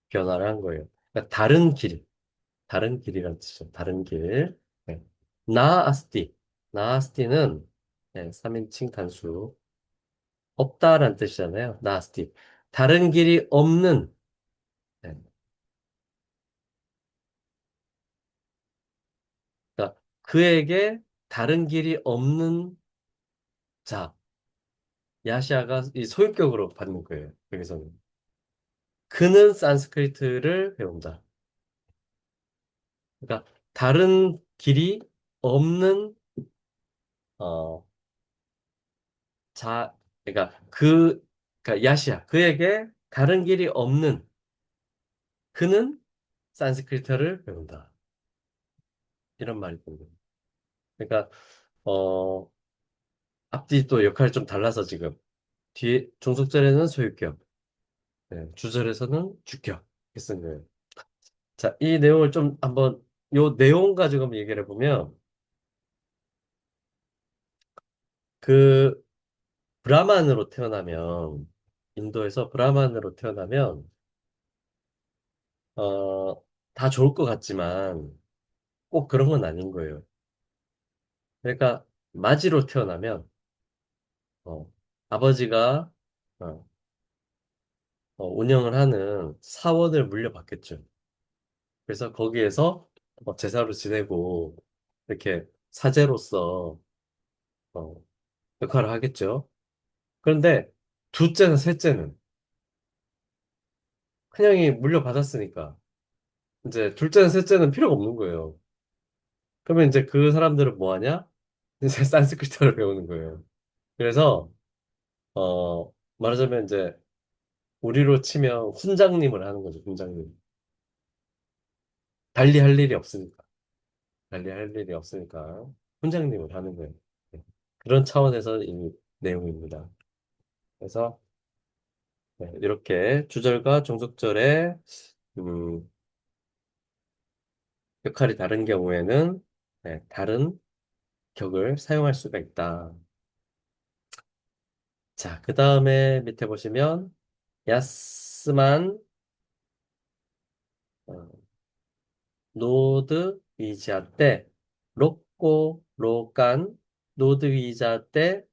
변화를 한 거예요. 그러니까 다른 길이라는 뜻이죠. 다른 길. 예. 나아스티, 나아스티는 3인칭 단수 없다라는 뜻이잖아요. 나아스티. 다른 길이 없는 예, 그러니까 그에게 다른 길이 없는 자. 야시아가 이 소유격으로 받는 거예요. 여기서는. 그는 산스크리트를 배운다. 그러니까 다른 길이 없는 어, 자, 그러니까 그러니까 야시아 그에게 다른 길이 없는 그는 산스크리트를 배운다. 이런 말이 됩니다. 그러니까 어, 앞뒤 또 역할이 좀 달라서 지금 뒤에 종속절에는 소유격, 주절에서는 주격 이렇게 쓴 거예요. 자, 이 내용을 좀 한번 요 내용 가지고 한번 얘기를 해보면 그 브라만으로 태어나면 인도에서 브라만으로 태어나면 어, 다 좋을 것 같지만 꼭 그런 건 아닌 거예요. 그러니까 마지로 태어나면 어, 아버지가 어, 운영을 하는 사원을 물려받겠죠. 그래서 거기에서 제사로 지내고 이렇게 사제로서 어, 역할을 하겠죠. 그런데 둘째나 셋째는 그냥이 물려받았으니까 이제 둘째나 셋째는 필요가 없는 거예요. 그러면 이제 그 사람들은 뭐 하냐? 이제 산스크리트를 배우는 거예요. 그래서 말하자면 이제 우리로 치면 훈장님을 하는 거죠. 훈장님. 달리 할 일이 없으니까. 달리 할 일이 없으니까 훈장님을 하는 거예요. 네. 그런 차원에서 이 내용입니다. 그래서 이렇게 주절과 종속절의 음, 역할이 다른 경우에는 다른 격을 사용할 수가 있다. 자, 그 다음에 밑에 보시면 야스만 어, 노드 위자 때 로꼬 로간 노드 위자 때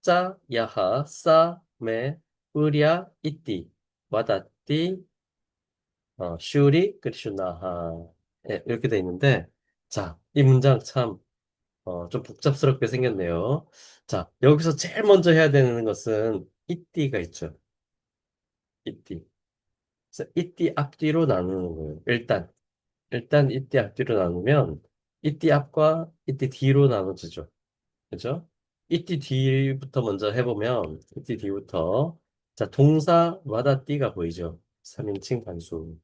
짜 야하 싸메 으랴 이띠 와다띠 슈리 그리슈나하 이렇게 돼 있는데 자, 이 문장 참 좀 복잡스럽게 생겼네요. 자, 여기서 제일 먼저 해야 되는 것은 이띠가 있죠. 이띠. 그래서 이띠 앞뒤로 나누는 거예요. 일단 이띠 앞뒤로 나누면 이띠 앞과 이띠 뒤로 나눠지죠. 그죠? 이띠 뒤부터 먼저 해보면 이띠 뒤부터 자 동사 와다띠가 보이죠? 3인칭 단수.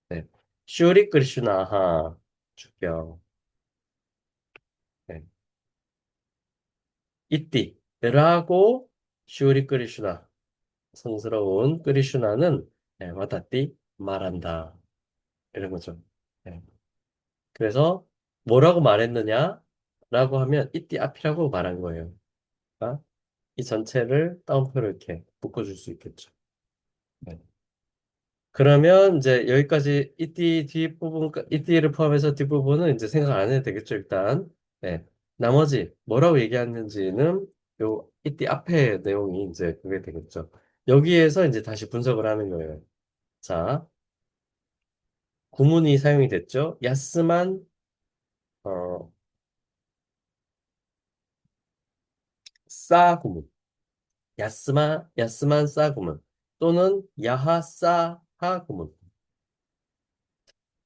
네. 슈리 크리슈나하 주격. 네. 이띠라고 슈리 크리슈나 성스러운 크리슈나는 네, 와다띠 말한다 이런 거죠. 네. 그래서 뭐라고 말했느냐라고 하면 이띠 앞이라고 말한 거예요. 그러니까 이 전체를 따옴표로 이렇게 묶어줄 수 있겠죠. 네. 그러면 이제 여기까지 이띠 뒷부분, 이띠를 포함해서 뒷부분은 이제 생각 안 해도 되겠죠, 일단. 네. 나머지 뭐라고 얘기했는지는 요 이띠 앞에 내용이 이제 그게 되겠죠. 여기에서 이제 다시 분석을 하는 거예요. 자, 구문이 사용이 됐죠. 야스만, 어, 싸 구문. 야스만 싸 구문. 또는 야하 싸 하 구문.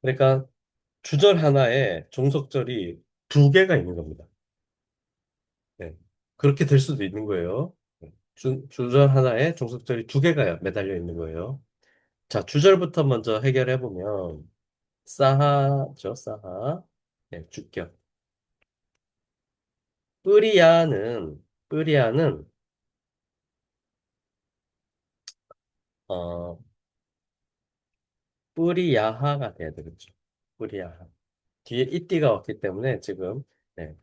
그러니까 주절 하나에 종속절이 두 개가 있는 겁니다. 네. 그렇게 될 수도 있는 거예요. 네. 주절 하나에 종속절이 두 개가 매달려 있는 거예요. 자, 주절부터 먼저 해결해 보면 싸하죠, 싸하. 네, 주격. 뿌리야는 어 뿌리야하가 돼야 되겠죠. 뿌리야하. 뒤에 이띠가 왔기 때문에 지금 네,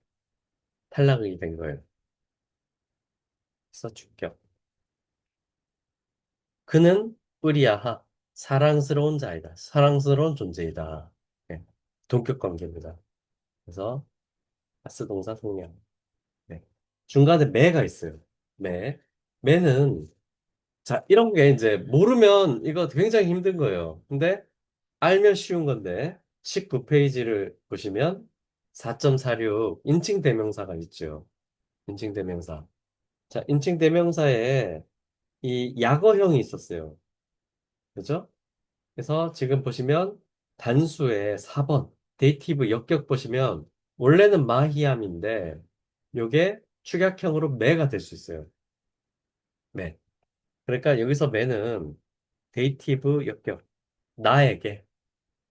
탈락이 된 거예요. 그래서 주격. 그는 뿌리야하. 사랑스러운 자이다. 사랑스러운 존재이다. 네, 동격 관계입니다. 그래서 파스 동사 성명. 네. 중간에 매가 있어요. 매. 매는 자, 이런 게 이제 모르면 이거 굉장히 힘든 거예요. 근데 알면 쉬운 건데 19페이지를 보시면 4.46 인칭 대명사가 있죠. 인칭 대명사. 자, 인칭 대명사에 이 약어형이 있었어요. 그죠? 그래서 지금 보시면 단수의 4번 데이티브 역격 보시면 원래는 마히암인데 요게 축약형으로 매가 될 수 있어요. 매. 그러니까 여기서 매는 데이티브 역격 나에게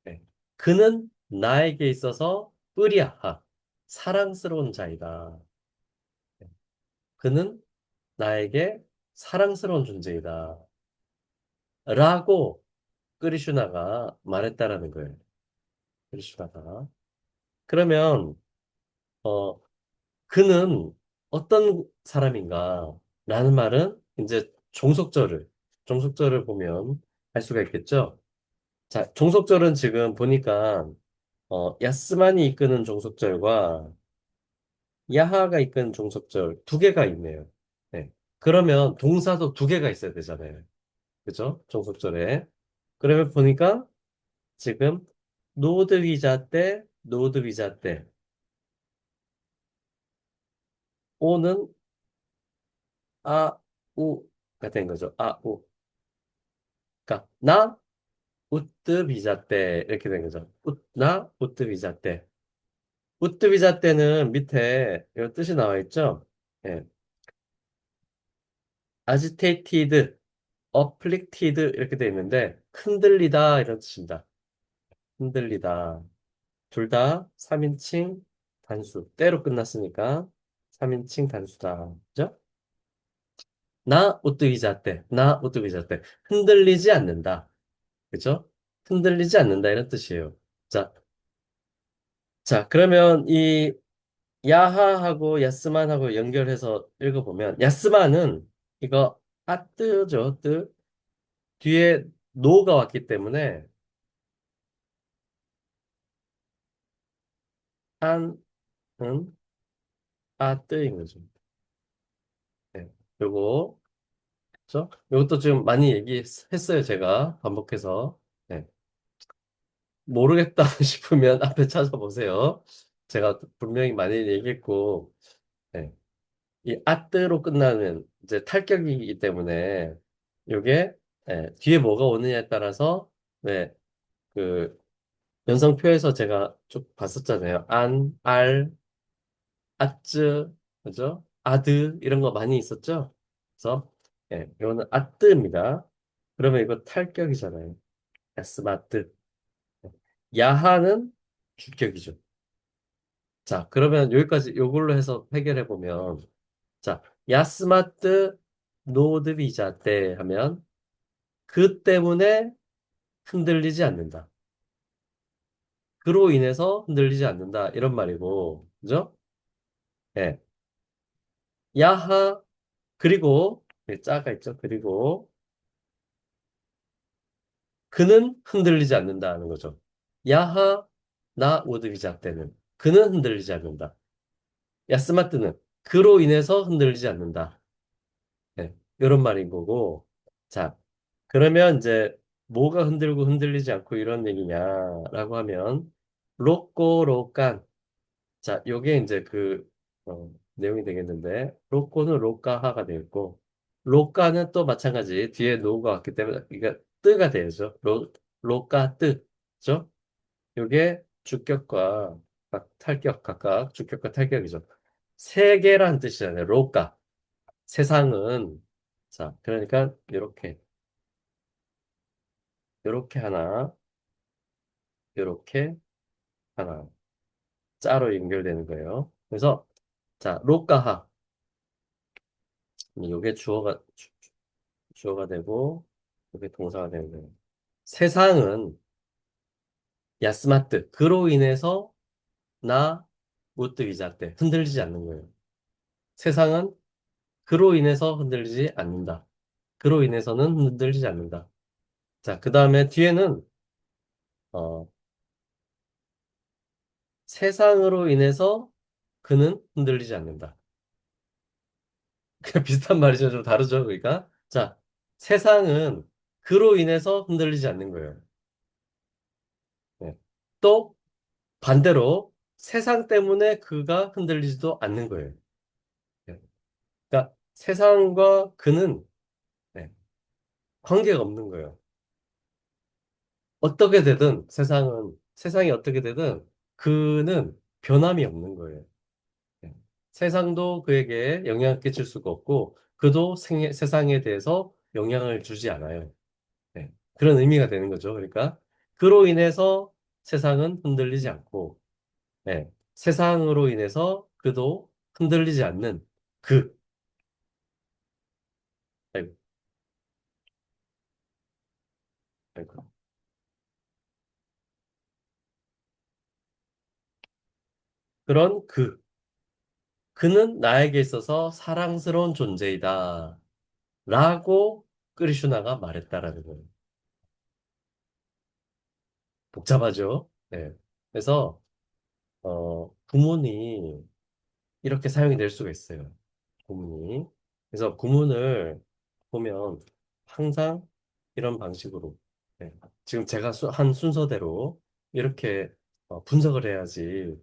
네. 그는 나에게 있어서 뿌리아하 사랑스러운 자이다. 네. 그는 나에게 사랑스러운 존재이다. 라고 크리슈나가 말했다라는 거예요. 크리슈나가. 그러면 어 그는 어떤 사람인가? 라는 말은 이제 종속절을 보면 알 수가 있겠죠. 자, 종속절은 지금 보니까 야스만이 이끄는 종속절과 야하가 이끄는 종속절 두 개가 있네요. 네. 그러면 동사도 두 개가 있어야 되잖아요. 그죠? 종속절에. 그러면 보니까 지금 노드 위자 때 오는 아, 우가 된 거죠. 아, 우. 그러니까 나 우뜨 비자 때 이렇게 된 거죠. 나 우뜨 비자 때. 우뜨 비자 때는 밑에 이런 뜻이 나와 있죠. 예. agitated, afflicted 이렇게 돼 있는데 흔들리다 이런 뜻입니다. 흔들리다. 둘 다 3인칭 단수. 때로 끝났으니까 3인칭 단수다. 그죠? 나 우뜨기자 때 흔들리지 않는다. 그죠? 흔들리지 않는다 이런 뜻이에요. 자, 자, 그러면 이 야하하고 야스만하고 연결해서 읽어보면 야스만은 이거 아뜨죠, 뜨. 뒤에 노가 왔기 때문에 안은 아뜨인 거죠. 네. 요거, 그죠? 요것도 지금 많이 얘기했어요, 제가 반복해서. 네. 모르겠다 싶으면 앞에 찾아보세요. 제가 분명히 많이 얘기했고, 네. 이 아뜨로 끝나는 이제 탈격이기 때문에 요게 뒤에 뭐가 오느냐에 따라서 네, 그 연성표에서 제가 쭉 봤었잖아요. 안, 알, 아쯔, 그죠? 아드 이런 거 많이 있었죠? 그래서 이거는 아뜨입니다. 그러면 이거 탈격이잖아요. 야스마뜨. 야하는 주격이죠. 자, 그러면 여기까지 요걸로 해서 해결해 보면 자, 야스마트 노드비자 때 하면 그 때문에 흔들리지 않는다. 그로 인해서 흔들리지 않는다. 이런 말이고. 그죠? 예. 야하 그리고 짜가 있죠. 그리고 그는 흔들리지 않는다는 거죠. 야하 나 노드비자 때는 그는 흔들리지 않는다. 야스마트는 그로 인해서 흔들리지 않는다. 네, 이런 말인 거고. 자, 그러면 이제 뭐가 흔들고 흔들리지 않고 이런 얘기냐라고 하면 로꼬 로깐. 자, 요게 이제 그 내용이 되겠는데 로꼬는 로까하가 되겠고 로까는 또 마찬가지 뒤에 노가 왔기 때문에 이게 뜨가 되죠. 로까 뜨. 그죠? 요게 주격과 탈격 각각 주격과 탈격이죠. 세계란 뜻이잖아요. 로까. 세상은 자, 그러니까 이렇게 하나, 이렇게 하나 짜로 연결되는 거예요. 그래서 자, 로까하 이게 주어가 되고 이게 동사가 되는 거예요. 세상은 야스마트 그로 인해서 나 무뜨기자 때 흔들리지 않는 거예요. 세상은 그로 인해서 흔들리지 않는다. 그로 인해서는 흔들리지 않는다. 자, 그 다음에 뒤에는 어, 세상으로 인해서 그는 흔들리지 않는다. 그냥 비슷한 말이죠. 좀 다르죠. 그러니까. 자, 세상은 그로 인해서 흔들리지 않는 거예요. 네. 또 반대로 세상 때문에 그가 흔들리지도 않는 거예요. 네. 그러니까 세상과 그는 네, 관계가 없는 거예요. 어떻게 되든 세상이 어떻게 되든 그는 변함이 없는 거예요. 네. 세상도 그에게 영향을 끼칠 수가 없고 그도 세상에 대해서 영향을 주지 않아요. 네. 그런 의미가 되는 거죠. 그러니까 그로 인해서 세상은 흔들리지 않고 네. 세상으로 인해서 그도 흔들리지 않는 그 아이고, 아이고. 그런 그는 나에게 있어서 사랑스러운 존재이다 라고 크리슈나가 말했다라는 거예요. 복잡하죠? 네. 그래서 구문이 이렇게 사용이 될 수가 있어요. 구문이. 그래서 구문을 보면 항상 이런 방식으로 네. 지금 제가 한 순서대로 이렇게 분석을 해야지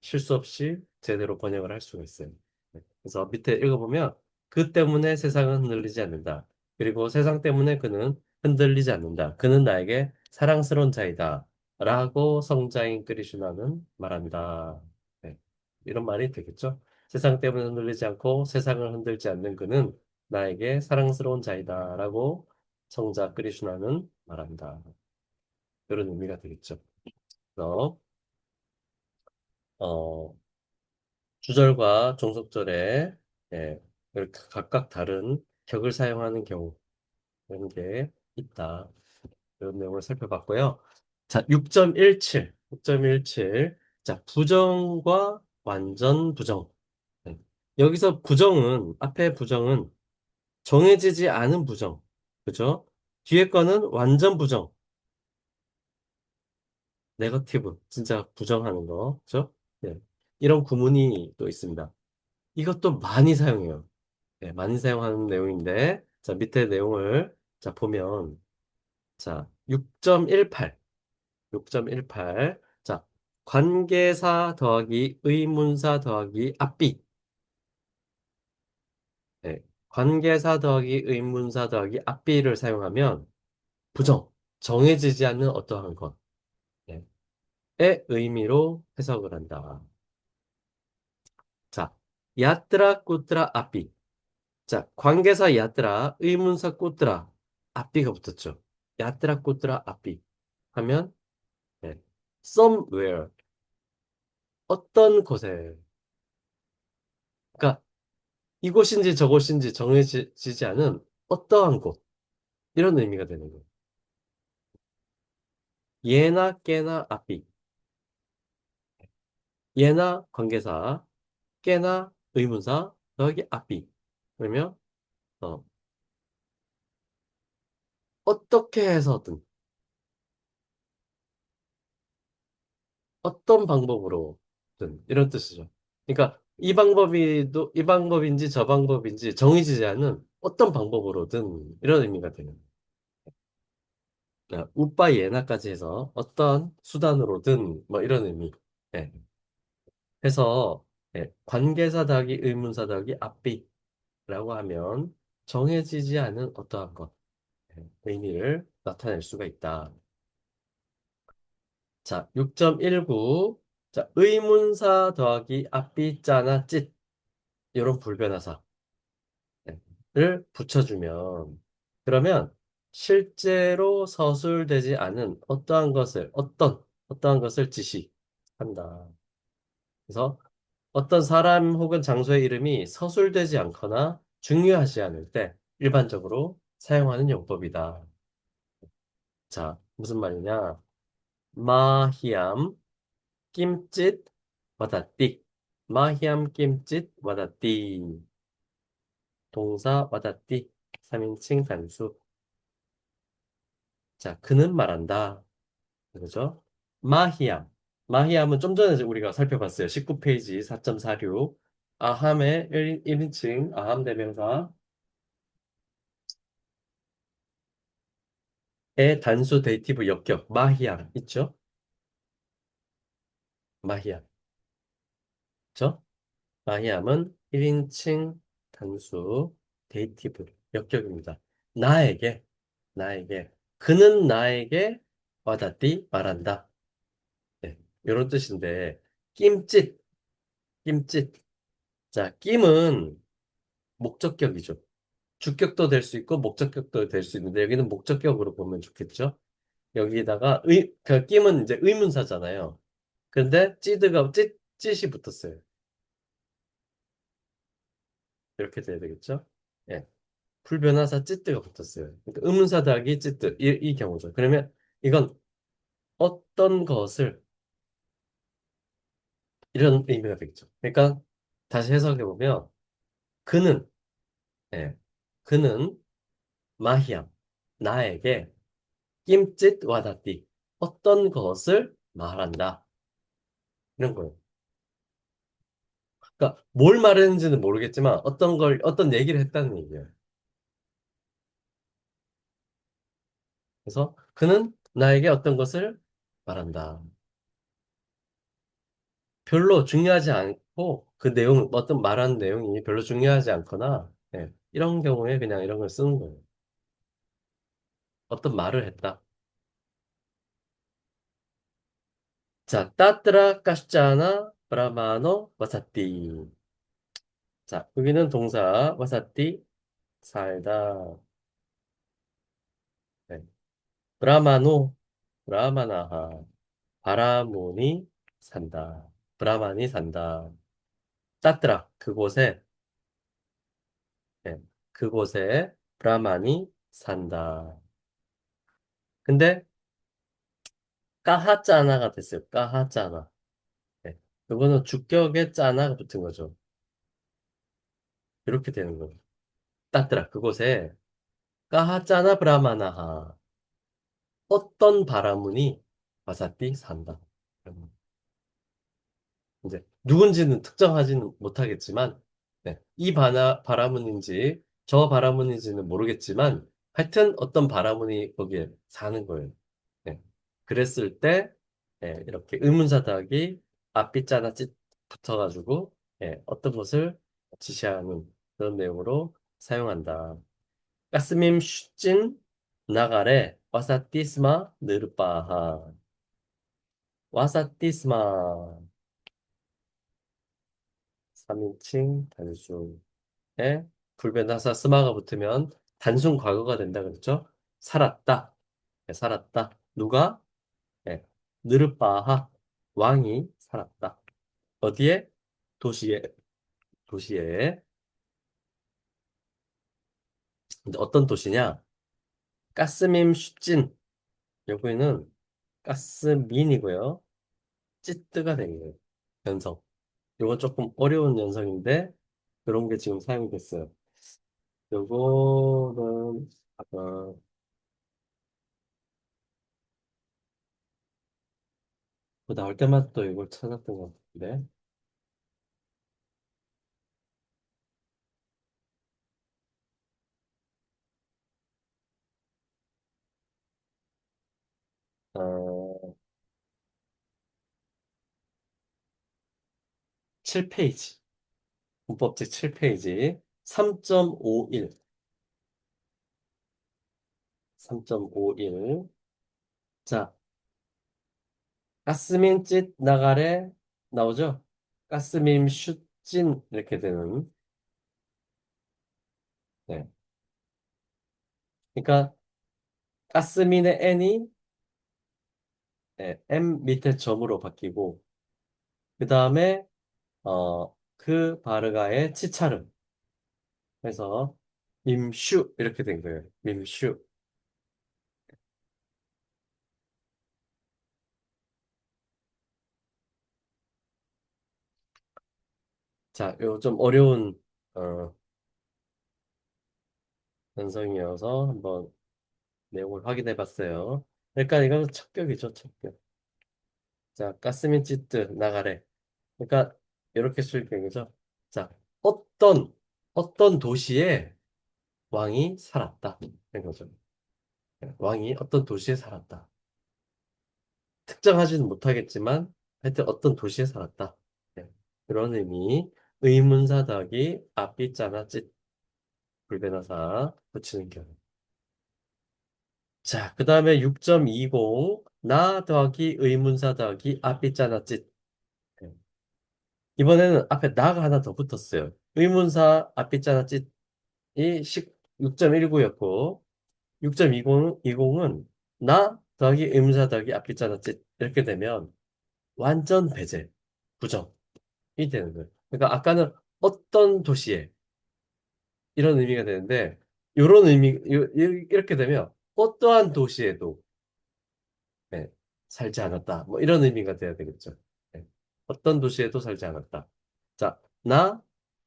실수 없이 제대로 번역을 할 수가 있어요. 네. 그래서 밑에 읽어보면 그 때문에 세상은 흔들리지 않는다. 그리고 세상 때문에 그는 흔들리지 않는다. 그는 나에게 사랑스러운 자이다. 라고 성자인 그리슈나는 말한다. 네. 이런 말이 되겠죠? 세상 때문에 흔들리지 않고 세상을 흔들지 않는 그는 나에게 사랑스러운 자이다. 라고 성자 그리슈나는 말한다. 이런 의미가 되겠죠. 그래서 어, 주절과 종속절에 예, 이렇게 각각 다른 격을 사용하는 경우 이런 게 있다. 이런 내용을 살펴봤고요. 자, 6.17. 6.17. 자, 부정과 완전 부정. 네. 여기서 부정은 앞에 부정은 정해지지 않은 부정. 그죠? 뒤에 거는 완전 부정. 네거티브. 진짜 부정하는 거. 그죠? 네. 이런 구문이 또 있습니다. 이것도 많이 사용해요. 네, 많이 사용하는 내용인데, 자, 밑에 내용을, 자, 보면, 자, 6.18, 6.18, 자, 관계사 더하기 의문사 더하기 앞비, 네, 관계사 더하기 의문사 더하기 앞비를 사용하면, 부정, 정해지지 않는 어떠한 것, 네, 의 의미로 해석을 한다. 자, 야트라 꾸트라 앞비. 자, 관계사 야트라, 의문사 꾸트라, 앞비가 붙었죠. 야트라 꾸트라 앞비 하면 네. somewhere. 어떤 곳에. 그러니까 이곳인지 저곳인지 정해지지 않은 어떠한 곳. 이런 의미가 되는 거예요. 예나 깨나 앞이. 예나 관계사, 깨나 의문사, 더하기 앞이. 그러면 어, 어떻게 해서든 어떤 방법으로든 이런 뜻이죠. 그러니까 이 방법인지 저 방법인지 정해지지 않은 어떤 방법으로든 이런 의미가 되는 거예요. 우빠 예나까지 해서 어떤 수단으로든 뭐 이런 의미. 예. 해서 예, 관계사 더하기 의문사 더하기 앞비라고 하면 정해지지 않은 어떠한 것 예, 의미를 나타낼 수가 있다. 자, 6.19. 자, 의문사 더하기 앞비 짜나 찢 이런 불변화사를 붙여주면 그러면 실제로 서술되지 않은 어떠한 것을 지시한다. 그래서 어떤 사람 혹은 장소의 이름이 서술되지 않거나 중요하지 않을 때 일반적으로 사용하는 용법이다. 자, 무슨 말이냐? 마히암 김짓 와다띠. 마히암 김짓 와다띠. 동사 와다띠. 3인칭 단수. 자, 그는 말한다. 그죠? 마히암. 마히암은 좀 전에 우리가 살펴봤어요. 19페이지 4.46. 아함의 1인칭 아함 대명사의 단수 데이티브 역격 마히암 있죠? 마히암. 그죠? 마히암은 1인칭 단수 데이티브 역격입니다. 나에게 나에게 그는 나에게 와닿디 말한다. 네, 이런 뜻인데 낌짓 낌짓 자 낌은 목적격이죠. 주격도 될 수 있고 목적격도 될 수 있는데 여기는 목적격으로 보면 좋겠죠. 여기다가 그 낌은 이제 의문사잖아요. 근데 찌이 붙었어요. 이렇게 돼야 되겠죠? 예. 불변화사 찌뜨가 붙었어요. 그러니까 의문사 더하기 찌뜨 이 경우죠. 그러면 이건 어떤 것을 이런 의미가 되겠죠. 그러니까 다시 해석해 보면 그는 예, 그는 마히암 나에게 낌짓 와다띠 어떤 것을 말한다 이런 거예요. 그러니까 뭘 말했는지는 모르겠지만 어떤 얘기를 했다는 얘기예요. 그래서 그는 나에게 어떤 것을 말한다. 별로 중요하지 않고 그 내용 어떤 말하는 내용이 별로 중요하지 않거나 예, 이런 경우에 그냥 이런 걸 쓰는 거예요. 어떤 말을 했다. 자, 따뜨라 까시자나 브라마노 와사띠. 자, 여기는 동사 와사띠 살다. 네. 브라마노 브라마나하 바라모니 산다. 브라만이 산다. 따뜨라 그곳에 네. 그곳에 브라만이 산다. 근데 까하짜나가 됐어요. 까하짜나. 네. 이거는 주격에 짜나가 붙은 거죠. 이렇게 되는 거예요. 따뜨라 그곳에 까하짜나 브라마나하 어떤 바라문이 와사띠 산다. 이제 누군지는 특정하지는 못하겠지만 네. 바라문인지 저 바라문인지는 모르겠지만 하여튼 어떤 바라문이 거기에 사는 거예요. 네. 그랬을 때 네, 이렇게 의문사 더하기 앞뒤 자나 찢 붙어가지고 네, 어떤 것을 지시하는 그런 내용으로 사용한다. 까스밈 슈찐 나가레 와사티스마 느르빠하 와사티스마 3인칭 단수에 불변하사 스마가 붙으면 단순 과거가 된다 그랬죠? 살았다. 네, 살았다. 누가? 네. 느르빠하 왕이 살았다. 어디에? 도시에. 도시에. 근데 어떤 도시냐? 까스밈 슈찐. 여기는 가스민이고요. 찌뜨가 된 거예요. 연성. 이거 조금 어려운 연성인데 그런 게 지금 사용됐어요. 요거는 아까 그 나올 때마다 또 이걸 찾았던 것 같은데. 어, 7페이지. 문법책 7페이지. 3.51. 3.51. 자, 가스민 찢 나가래 나오죠? 가스민 슛찐 이렇게 되는. 네. 그러니까 가스민의 n이 m 밑에 점으로 바뀌고 그 다음에 그 바르가의 치차름 해서 밈슈 이렇게 된 거예요. 밈슈. 자, 요 좀 어려운 어, 현성이어서 한번 내용을 확인해 봤어요. 그러니까 이건 첩격이죠, 첩격. 자, 가스민 찌뜨 나가래. 그러니까 이렇게 수익행이죠. 자, 어떤 도시에 왕이 살았다. 이런 거죠. 왕이 어떤 도시에 살았다. 특정하지는 못하겠지만 하여튼 어떤 도시에 살았다. 네. 그런 의미 의문사 더하기 앞이 자나 찢 불변호사 붙이는 경우. 자, 그 다음에 6.20 나 더하기 의문사 더하기 앞이 자나 찢. 네. 이번에는 앞에 나가 하나 더 붙었어요. 의문사 앞이 자나 찢이 6.19였고 6.20은 나 더하기 의문사 더하기 앞이 자나 찢 이렇게 되면 완전 배제, 부정. 이 되는 거예요. 그러니까 아까는 어떤 도시에 이런 의미가 되는데 이런 의미 이렇게 되면 어떠한 도시에도 네, 살지 않았다. 뭐 이런 의미가 돼야 되겠죠. 네. 어떤 도시에도 살지 않았다. 자, 나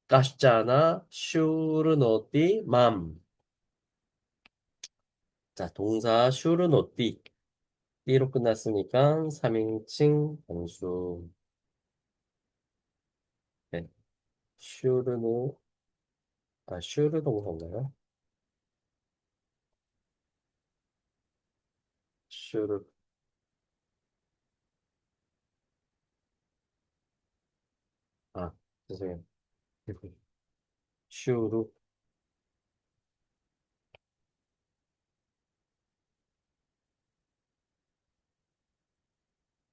까시자나 슈르노띠 맘. 자, 동사 슈르노띠 띠로 끝났으니까 3인칭 단수. 네. 슈르노 슈르 동사인가요? 슈르 죄송해요. 슈르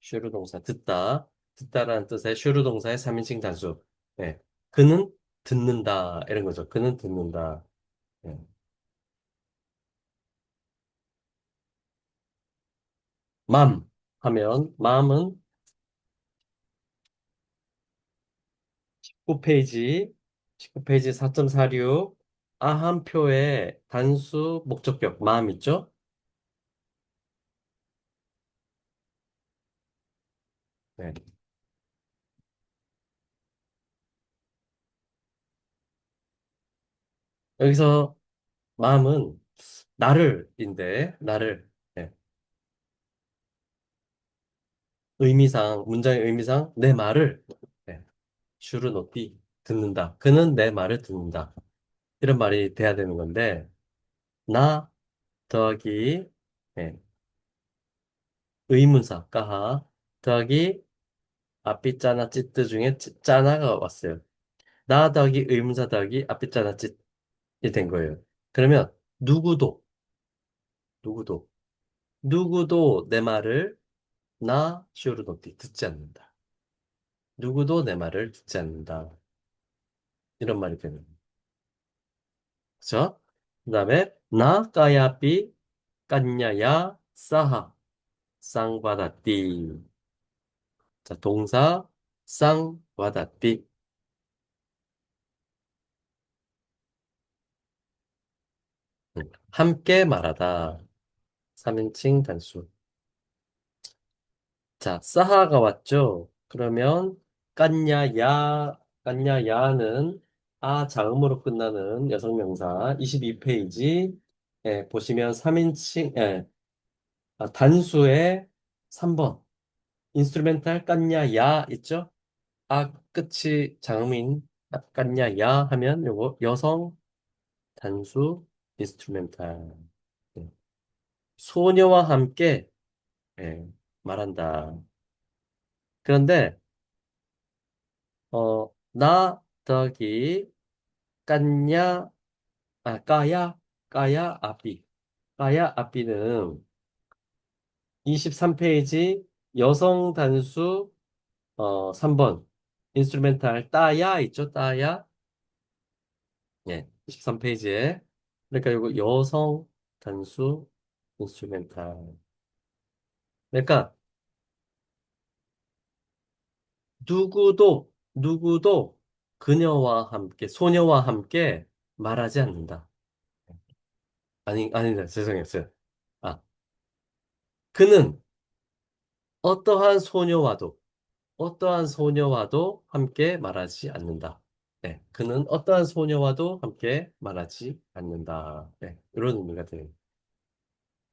슈르 동사 듣다 듣다라는 뜻의 슈르 동사의 3인칭 단수. 네. 그는 듣는다 이런 거죠. 그는 듣는다. 네. 맘 하면 맘은 19페이지 19페이지 4.46 아함표의 단수 목적격 맘 있죠? 네. 여기서 맘은 나를인데 나를 네. 의미상 문장의 의미상 내 말을 네. 슈르노띠 듣는다. 그는 내 말을 듣는다. 이런 말이 돼야 되는 건데 나 더하기 예, 의문사 까하 더하기 앞이 짜나 찌뜨 중에 짜나가 왔어요. 나 더하기 의문사 더하기 앞이 짜나 찌이 된 거예요. 그러면 누구도 누구도 내 말을 나 슈르노티 듣지 않는다. 누구도 내 말을 듣지 않는다. 이런 말이 되는 거예요. 그렇죠? 그다음에 나 까야삐 깐냐야 싸하 쌍바다띠. 자, 동사, 쌍바다띠. 함께 말하다. 3인칭 단수. 자, 사하가 왔죠? 그러면, 깐냐야는 아 자음으로 끝나는 여성명사 22페이지. 예, 보시면 3인칭, 단수의 3번. 인스트루멘탈 깐냐야 있죠? 아 끝이 장음인 깐냐야 하면 요거 여성 단수 인스트루멘탈. 예. 소녀와 함께 예, 말한다. 그런데 나 더기 깐냐 까야 아삐는 23페이지 여성 단수 3번 인스트루멘탈 따야 있죠? 따야. 예, 23페이지에. 그러니까 이거 여성 단수 인스트루멘탈. 그러니까 누구도 그녀와 함께 소녀와 함께 말하지 않는다. 아니다. 죄송해요. 아, 그는 어떠한 소녀와도 어떠한 소녀와도 함께 말하지 않는다. 네, 그는 어떠한 소녀와도 함께 말하지 않는다. 네, 이런 의미가 돼요.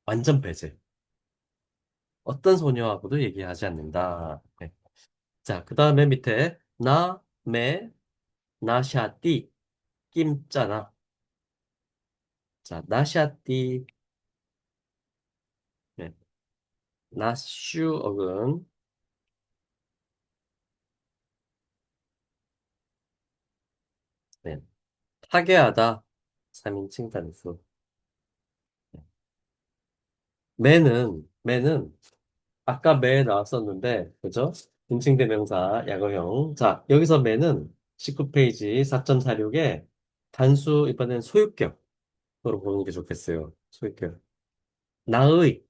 완전 배제. 어떤 소녀하고도 얘기하지 않는다. 네. 자, 그 다음에 밑에 나샤띠 김자나. 자, 나샤띠 네. 나슈어근 네. 타계하다 3인칭 단수. 네. 매는 아까 매 나왔었는데, 그죠? 인칭대명사, 약어형. 자, 여기서 매는 19페이지 4.46에 단수, 이번엔 소유격으로 보는 게 좋겠어요. 소유격. 나의,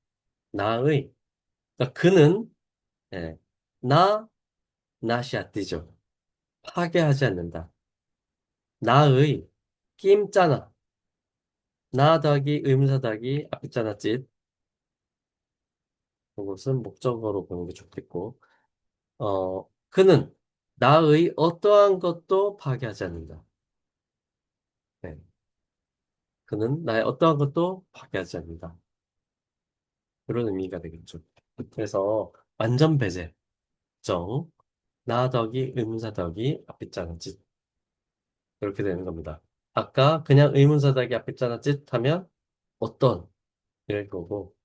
나의. 그러니까 그는, 예, 나, 나시아띠죠. 파괴하지 않는다. 나의, 낌짜나. 나 더하기 의문사 더하기 앞에 짜나 찢. 이것은 목적어로 보는 게 좋겠고, 그는 나의 어떠한 것도 파괴하지 않는다. 네. 그는 나의 어떠한 것도 파괴하지 않는다. 그런 의미가 되겠죠. 그래서 완전 배제, 정, 나 더하기 의문사 더하기 앞에 자는 짓 이렇게 되는 겁니다. 아까 그냥 의문사 더하기 앞에 자는 짓 하면 어떤 이럴 거고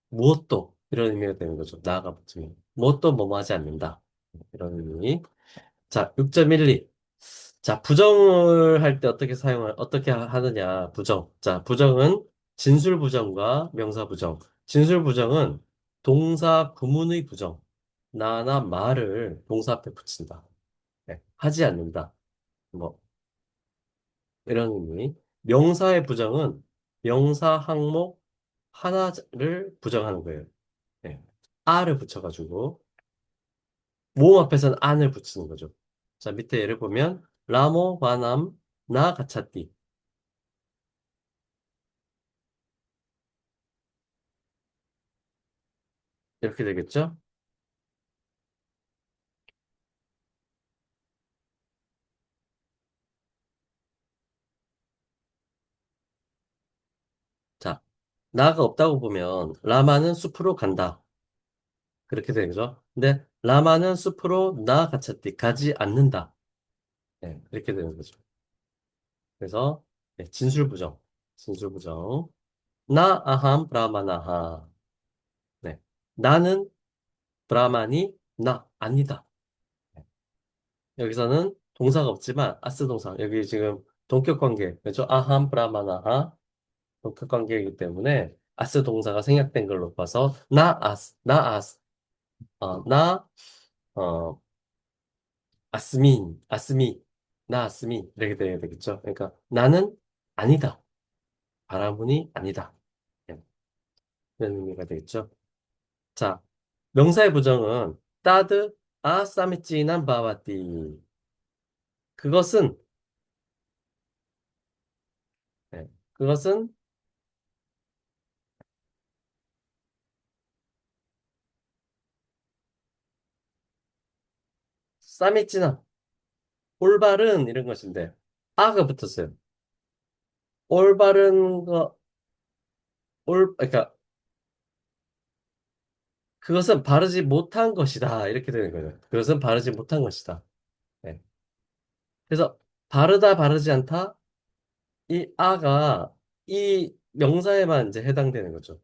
무엇도 이런 의미가 되는 거죠. 나가 붙으면 무엇도 뭐뭐 하지 않는다. 이런 의미. 자, 6.12. 자, 부정을 할 때 어떻게 하느냐, 부정. 자, 부정은 진술 부정과 명사 부정. 진술 부정은 동사 구문의 부정. 나나 말을 동사 앞에 붙인다. 네, 하지 않는다. 뭐, 이런 의미. 명사의 부정은 명사 항목 하나를 부정하는 거예요. 네, 아를 붙여가지고. 모음 앞에서는 안을 붙이는 거죠. 자, 밑에 예를 보면, 라모, 바남, 나, 가차띠. 이렇게 되겠죠? 자, 나가 없다고 보면 라마는 숲으로 간다. 그렇게 되죠. 근데 라마는 숲으로 나 가차띠 가지 않는다. 네, 이렇게 되는 거죠. 그래서 네, 진술부정, 진술부정. 나 아함 브라마나하. 네, 나는 브라만이 나 아니다. 네, 여기서는 동사가 없지만 아스 동사. 여기 지금 동격 관계, 그렇죠? 아함 브라마나하 동격 관계이기 때문에 아스 동사가 생략된 걸로 봐서 나 아스. 나, 어, 아스미, 이렇게 돼야 되겠죠. 그러니까 나는 아니다. 바라문이 아니다. 예, 그런 의미가 되겠죠. 자, 명사의 부정은 따드 아싸미찌난 바와띠. 그것은 그것은 싸미찌나 올바른 이런 것인데 아가 붙었어요. 올바른 거 그러니까 그것은 바르지 못한 것이다 이렇게 되는 거예요. 그것은 바르지 못한 것이다. 네. 그래서 바르다 바르지 않다 이 아가 이 명사에만 이제 해당되는 거죠.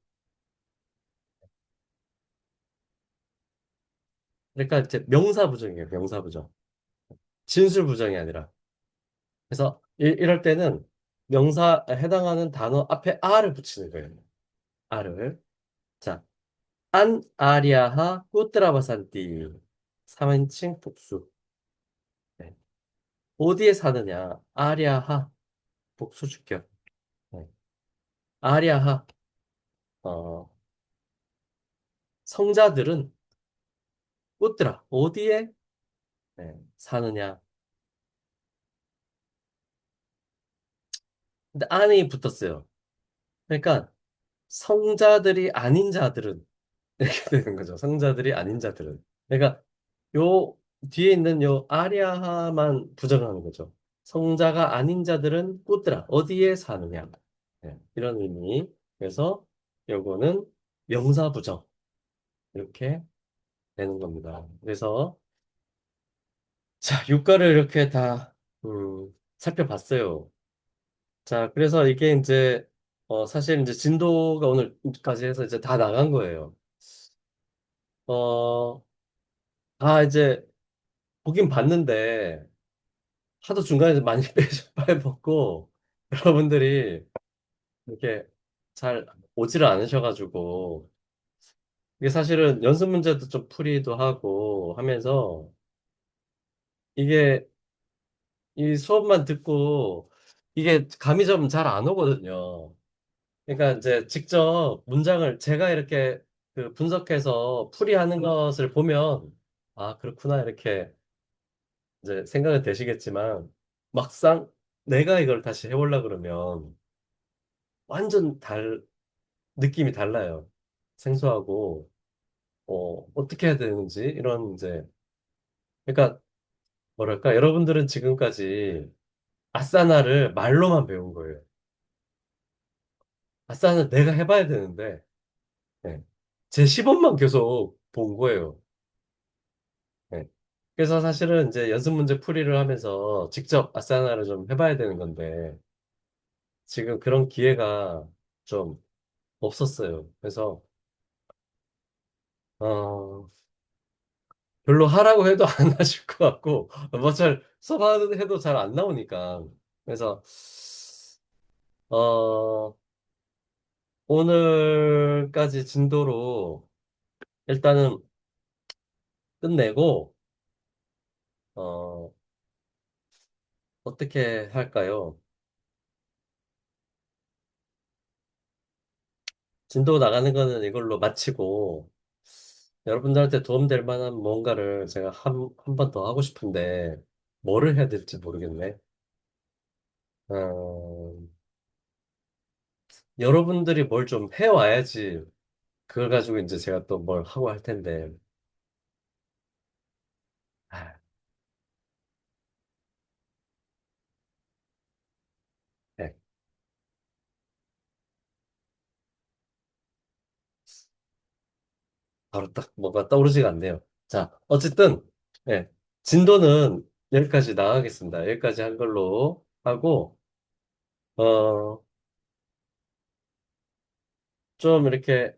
그러니까 이제 명사 부정이에요. 명사 부정. 진술 부정이 아니라. 그래서 이럴 때는 명사 해당하는 단어 앞에 아를 붙이는 거예요. 아를. 자, 안 아리아하 꾸트라바산띠. 3인칭 복수. 네. 어디에 사느냐? 아리아하 복수 주격. 네. 아리아하 어, 성자들은 꾸트라 어디에 사느냐? 근데 안이 붙었어요. 그러니까 성자들이 아닌 자들은 이렇게 되는 거죠. 성자들이 아닌 자들은. 그러니까 요 뒤에 있는 요 아리아하만 부정하는 거죠. 성자가 아닌 자들은 꾸드라 어디에 사느냐. 이런 의미. 그래서 요거는 명사 부정 이렇게 되는 겁니다. 그래서 자 유가를 이렇게 다 살펴봤어요. 자 그래서 이게 이제 사실 이제 진도가 오늘까지 해서 이제 다 나간 거예요. 어, 이제 보긴 봤는데 하도 중간에 많이 빼먹고 여러분들이 이렇게 잘 오지를 않으셔가지고 이게 사실은 연습 문제도 좀 풀이도 하고 하면서 이게 이 수업만 듣고 이게 감이 좀 잘 안 오거든요. 그러니까 이제 직접 문장을 제가 이렇게 그 분석해서 풀이하는 것을 보면 아 그렇구나 이렇게 이제 생각은 되시겠지만 막상 내가 이걸 다시 해보려 그러면 완전 느낌이 달라요. 생소하고, 어떻게 해야 되는지, 이런 이제, 그러니까, 뭐랄까, 여러분들은 지금까지 아싸나를 말로만 배운 거예요. 아싸는 내가 해봐야 되는데, 네. 제 시범만 계속 본 거예요. 네. 그래서 사실은 이제 연습 문제 풀이를 하면서 직접 아싸나를 좀 해봐야 되는 건데, 지금 그런 기회가 좀 없었어요. 그래서, 어, 별로 하라고 해도 안 하실 것 같고, 뭐 잘, 수업하는 해도 잘 안 나오니까. 그래서, 어, 오늘까지 진도로 일단은 끝내고, 어, 어떻게 할까요? 진도 나가는 거는 이걸로 마치고, 여러분들한테 도움될 만한 뭔가를 제가 한 번 더 하고 싶은데, 뭐를 해야 될지 모르겠네. 어, 여러분들이 뭘 좀 해와야지, 그걸 가지고 이제 제가 또 뭘 하고 할 텐데, 아, 네. 바로 딱 뭐가 떠오르지가 않네요. 자, 어쨌든, 예, 진도는 여기까지 나가겠습니다. 여기까지 한 걸로 하고, 어, 좀 이렇게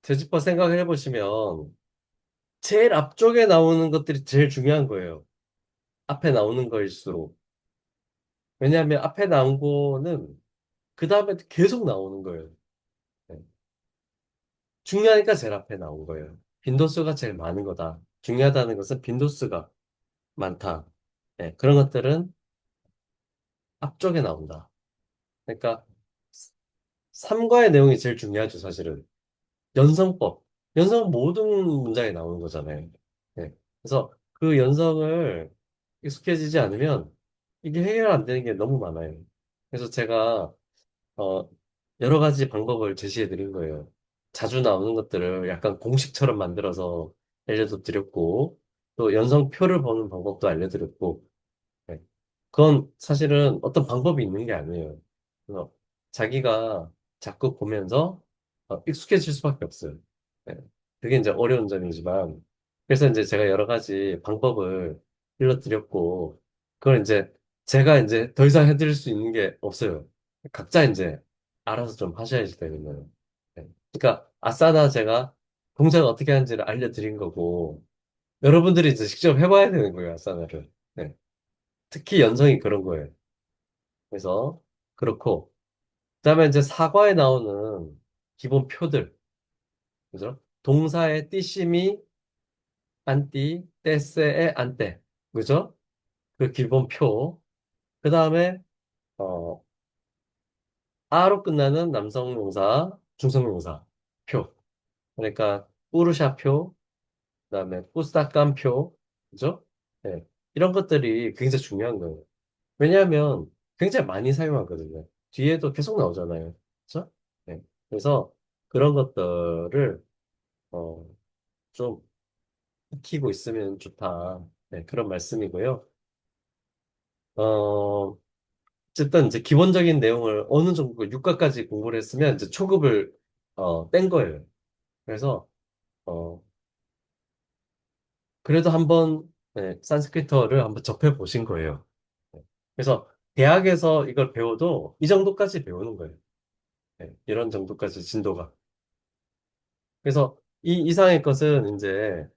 되짚어 생각을 해보시면, 제일 앞쪽에 나오는 것들이 제일 중요한 거예요. 앞에 나오는 거일수록. 왜냐하면 앞에 나온 거는 그 다음에 계속 나오는 거예요. 예. 중요하니까 제일 앞에 나온 거예요. 빈도수가 제일 많은 거다. 중요하다는 것은 빈도수가 많다. 예, 그런 것들은 앞쪽에 나온다. 그러니까 삼과의 내용이 제일 중요하죠, 사실은. 연성법. 연성 모든 문장에 나오는 거잖아요. 네. 그래서 그 연성을 익숙해지지 않으면 이게 해결 안 되는 게 너무 많아요. 그래서 제가 어, 여러 가지 방법을 제시해 드린 거예요. 자주 나오는 것들을 약간 공식처럼 만들어서 알려도 드렸고, 또 연성표를 보는 방법도 알려드렸고, 네. 그건 사실은 어떤 방법이 있는 게 아니에요. 그래서 자기가 자꾸 보면서 익숙해질 수밖에 없어요. 네. 그게 이제 어려운 점이지만, 그래서 이제 제가 여러 가지 방법을 일러드렸고, 그걸 이제 제가 이제 더 이상 해드릴 수 있는 게 없어요. 각자 이제 알아서 좀 하셔야지 되겠네요. 네. 그러니까 아싸나 제가 동작을 어떻게 하는지를 알려드린 거고, 여러분들이 이제 직접 해봐야 되는 거예요, 아싸나를. 네. 특히 연성이 그런 거예요. 그래서 그렇고 그다음에 이제 사과에 나오는 기본 표들, 그죠? 동사의 띠심이 안띠, 떼세의 안떼, 그죠? 그 기본 표. 그다음에 어 아로 끝나는 남성명사, 중성명사 표. 그러니까 뿌르샤표, 그다음에 뿌스타깜표, 그죠? 네. 이런 것들이 굉장히 중요한 거예요. 왜냐하면 굉장히 많이 사용하거든요. 뒤에도 계속 나오잖아요. 그렇죠? 네. 그래서 그런 것들을 어, 좀 익히고 있으면 좋다. 네, 그런 말씀이고요. 어, 어쨌든 이제 기본적인 내용을 어느 정도 육과까지 공부를 했으면 이제 초급을 뺀 거예요. 그래서 어, 그래도 한번 네, 산스크리트어를 한번 접해 보신 거예요. 네. 그래서 대학에서 이걸 배워도 이 정도까지 배우는 거예요. 네, 이런 정도까지 진도가. 그래서 이 이상의 것은 이제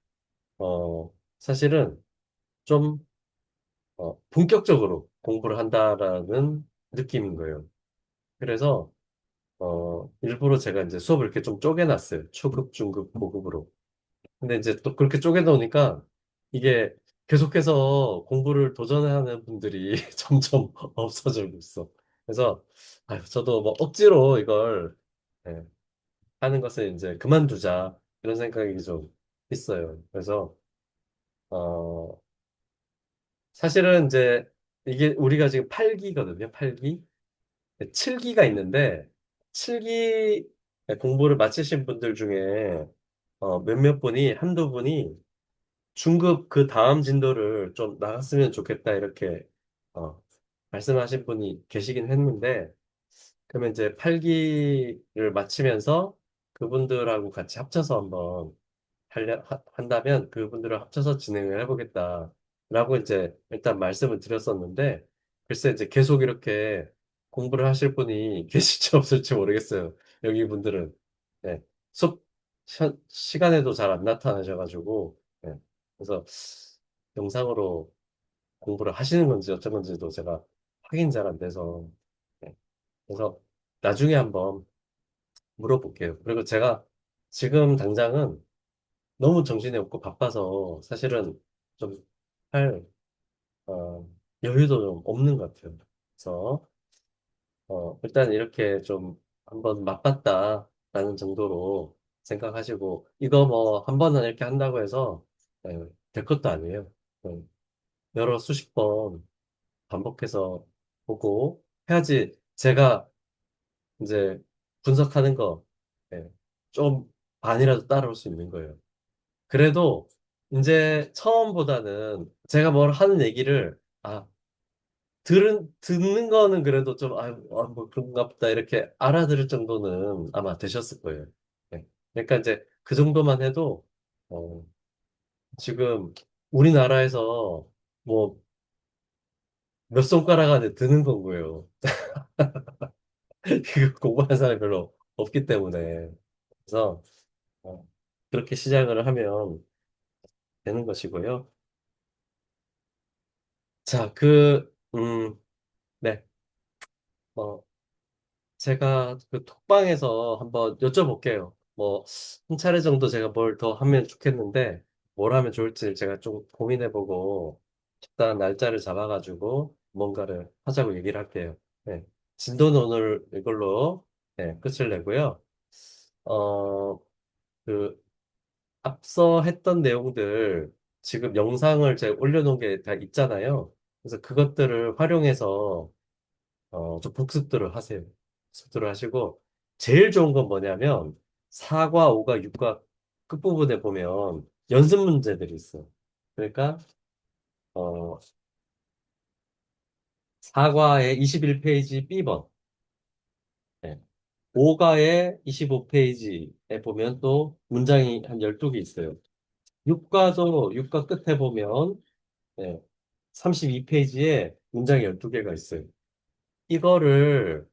사실은 좀 본격적으로 공부를 한다라는 느낌인 거예요. 그래서 일부러 제가 이제 수업을 이렇게 좀 쪼개놨어요. 초급, 중급, 고급으로. 근데 이제 또 그렇게 쪼개놓으니까 이게 계속해서 공부를 도전하는 분들이 점점 없어지고 있어. 그래서 아유, 저도 뭐 억지로 이걸 예, 하는 것을 이제 그만두자 이런 생각이 좀 있어요. 그래서 어, 사실은 이제 이게 우리가 지금 8기거든요. 8기. 7기가 있는데 7기 공부를 마치신 분들 중에 몇몇 분이 한두 분이 중급 그 다음 진도를 좀 나갔으면 좋겠다 이렇게 어, 말씀하신 분이 계시긴 했는데 그러면 이제 8기를 마치면서 그분들하고 같이 합쳐서 한번 한다면 그분들을 합쳐서 진행을 해보겠다라고 이제 일단 말씀을 드렸었는데 글쎄 이제 계속 이렇게 공부를 하실 분이 계실지 없을지 모르겠어요. 여기 분들은 네. 수업 시간에도 잘 안 나타나셔가지고 네. 그래서 영상으로 공부를 하시는 건지 어쩐 건지도 제가 확인 잘 안 돼서 네. 그래서 나중에 한번 물어볼게요. 그리고 제가 지금 당장은 너무 정신이 없고 바빠서 사실은 좀 할, 여유도 좀 없는 것 같아요. 그래서, 일단 이렇게 좀 한번 맛봤다라는 정도로 생각하시고, 이거 뭐 한 번은 이렇게 한다고 해서 될 것도 아니에요. 음, 여러 수십 번 반복해서 보고 해야지 제가 이제 분석하는 거, 예, 좀 반이라도 따라올 수 있는 거예요. 그래도 이제 처음보다는 제가 뭘 하는 얘기를 듣는 거는 그래도 좀 뭐 그런가 보다 이렇게 알아들을 정도는 아마 되셨을 거예요. 네. 그러니까 이제 그 정도만 해도 어, 지금 우리나라에서 뭐 몇 손가락 안에 드는 거고요. 그거 공부하는 사람이 별로 없기 때문에 그래서 어, 그렇게 시작을 하면 되는 것이고요. 자, 네. 어, 제가 그 톡방에서 한번 여쭤볼게요. 뭐, 한 차례 정도 제가 뭘 더 하면 좋겠는데, 뭘 하면 좋을지 제가 좀 고민해보고, 적당한 날짜를 잡아가지고, 뭔가를 하자고 얘기를 할게요. 네. 진도는 오늘 이걸로, 네, 끝을 내고요. 어, 그, 앞서 했던 내용들 지금 영상을 제가 올려놓은 게 다 있잖아요. 그래서 그것들을 활용해서 좀 복습들을 하세요. 복습들을 하시고 제일 좋은 건 뭐냐면 4과 5과 6과 끝부분에 보면 연습 문제들이 있어요. 그러니까 어, 4과의 21페이지 B번, 5과의 25페이지에 보면 또 문장이 한 12개 있어요. 6과도 6과 끝에 보면 32페이지에 문장이 12개가 있어요. 이거를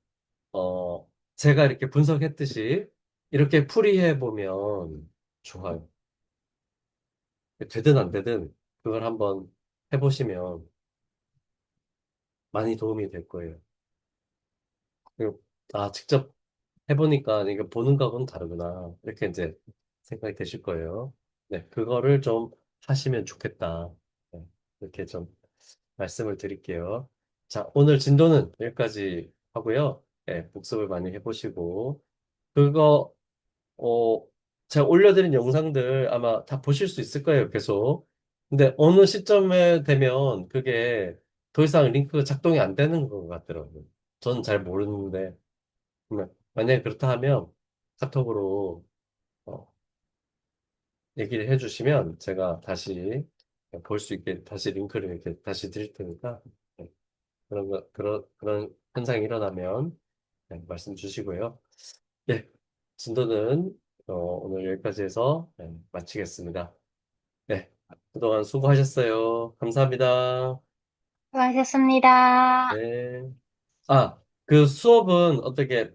제가 이렇게 분석했듯이 이렇게 풀이해 보면 좋아요. 되든 안 되든 그걸 한번 해보시면 많이 도움이 될 거예요. 그리고 직접 해보니까 이거 보는 거하고는 다르구나. 이렇게 이제 생각이 되실 거예요. 네, 그거를 좀 하시면 좋겠다. 네, 이렇게 좀 말씀을 드릴게요. 자, 오늘 진도는 여기까지 하고요. 네, 복습을 많이 해보시고, 그거, 어, 제가 올려드린 영상들 아마 다 보실 수 있을 거예요, 계속. 근데 어느 시점에 되면 그게 더 이상 링크가 작동이 안 되는 것 같더라고요. 저는 잘 모르는데, 만약에 그렇다 하면 카톡으로 어, 얘기를 해주시면 제가 다시 볼 수 있게 다시 링크를 이렇게 다시 드릴 테니까 네, 그런 현상이 일어나면 말씀 주시고요. 예, 진도는 오늘 여기까지 해서 마치겠습니다. 네, 그동안 수고하셨어요. 감사합니다. 수고하셨습니다. 네. 그 수업은 어떻게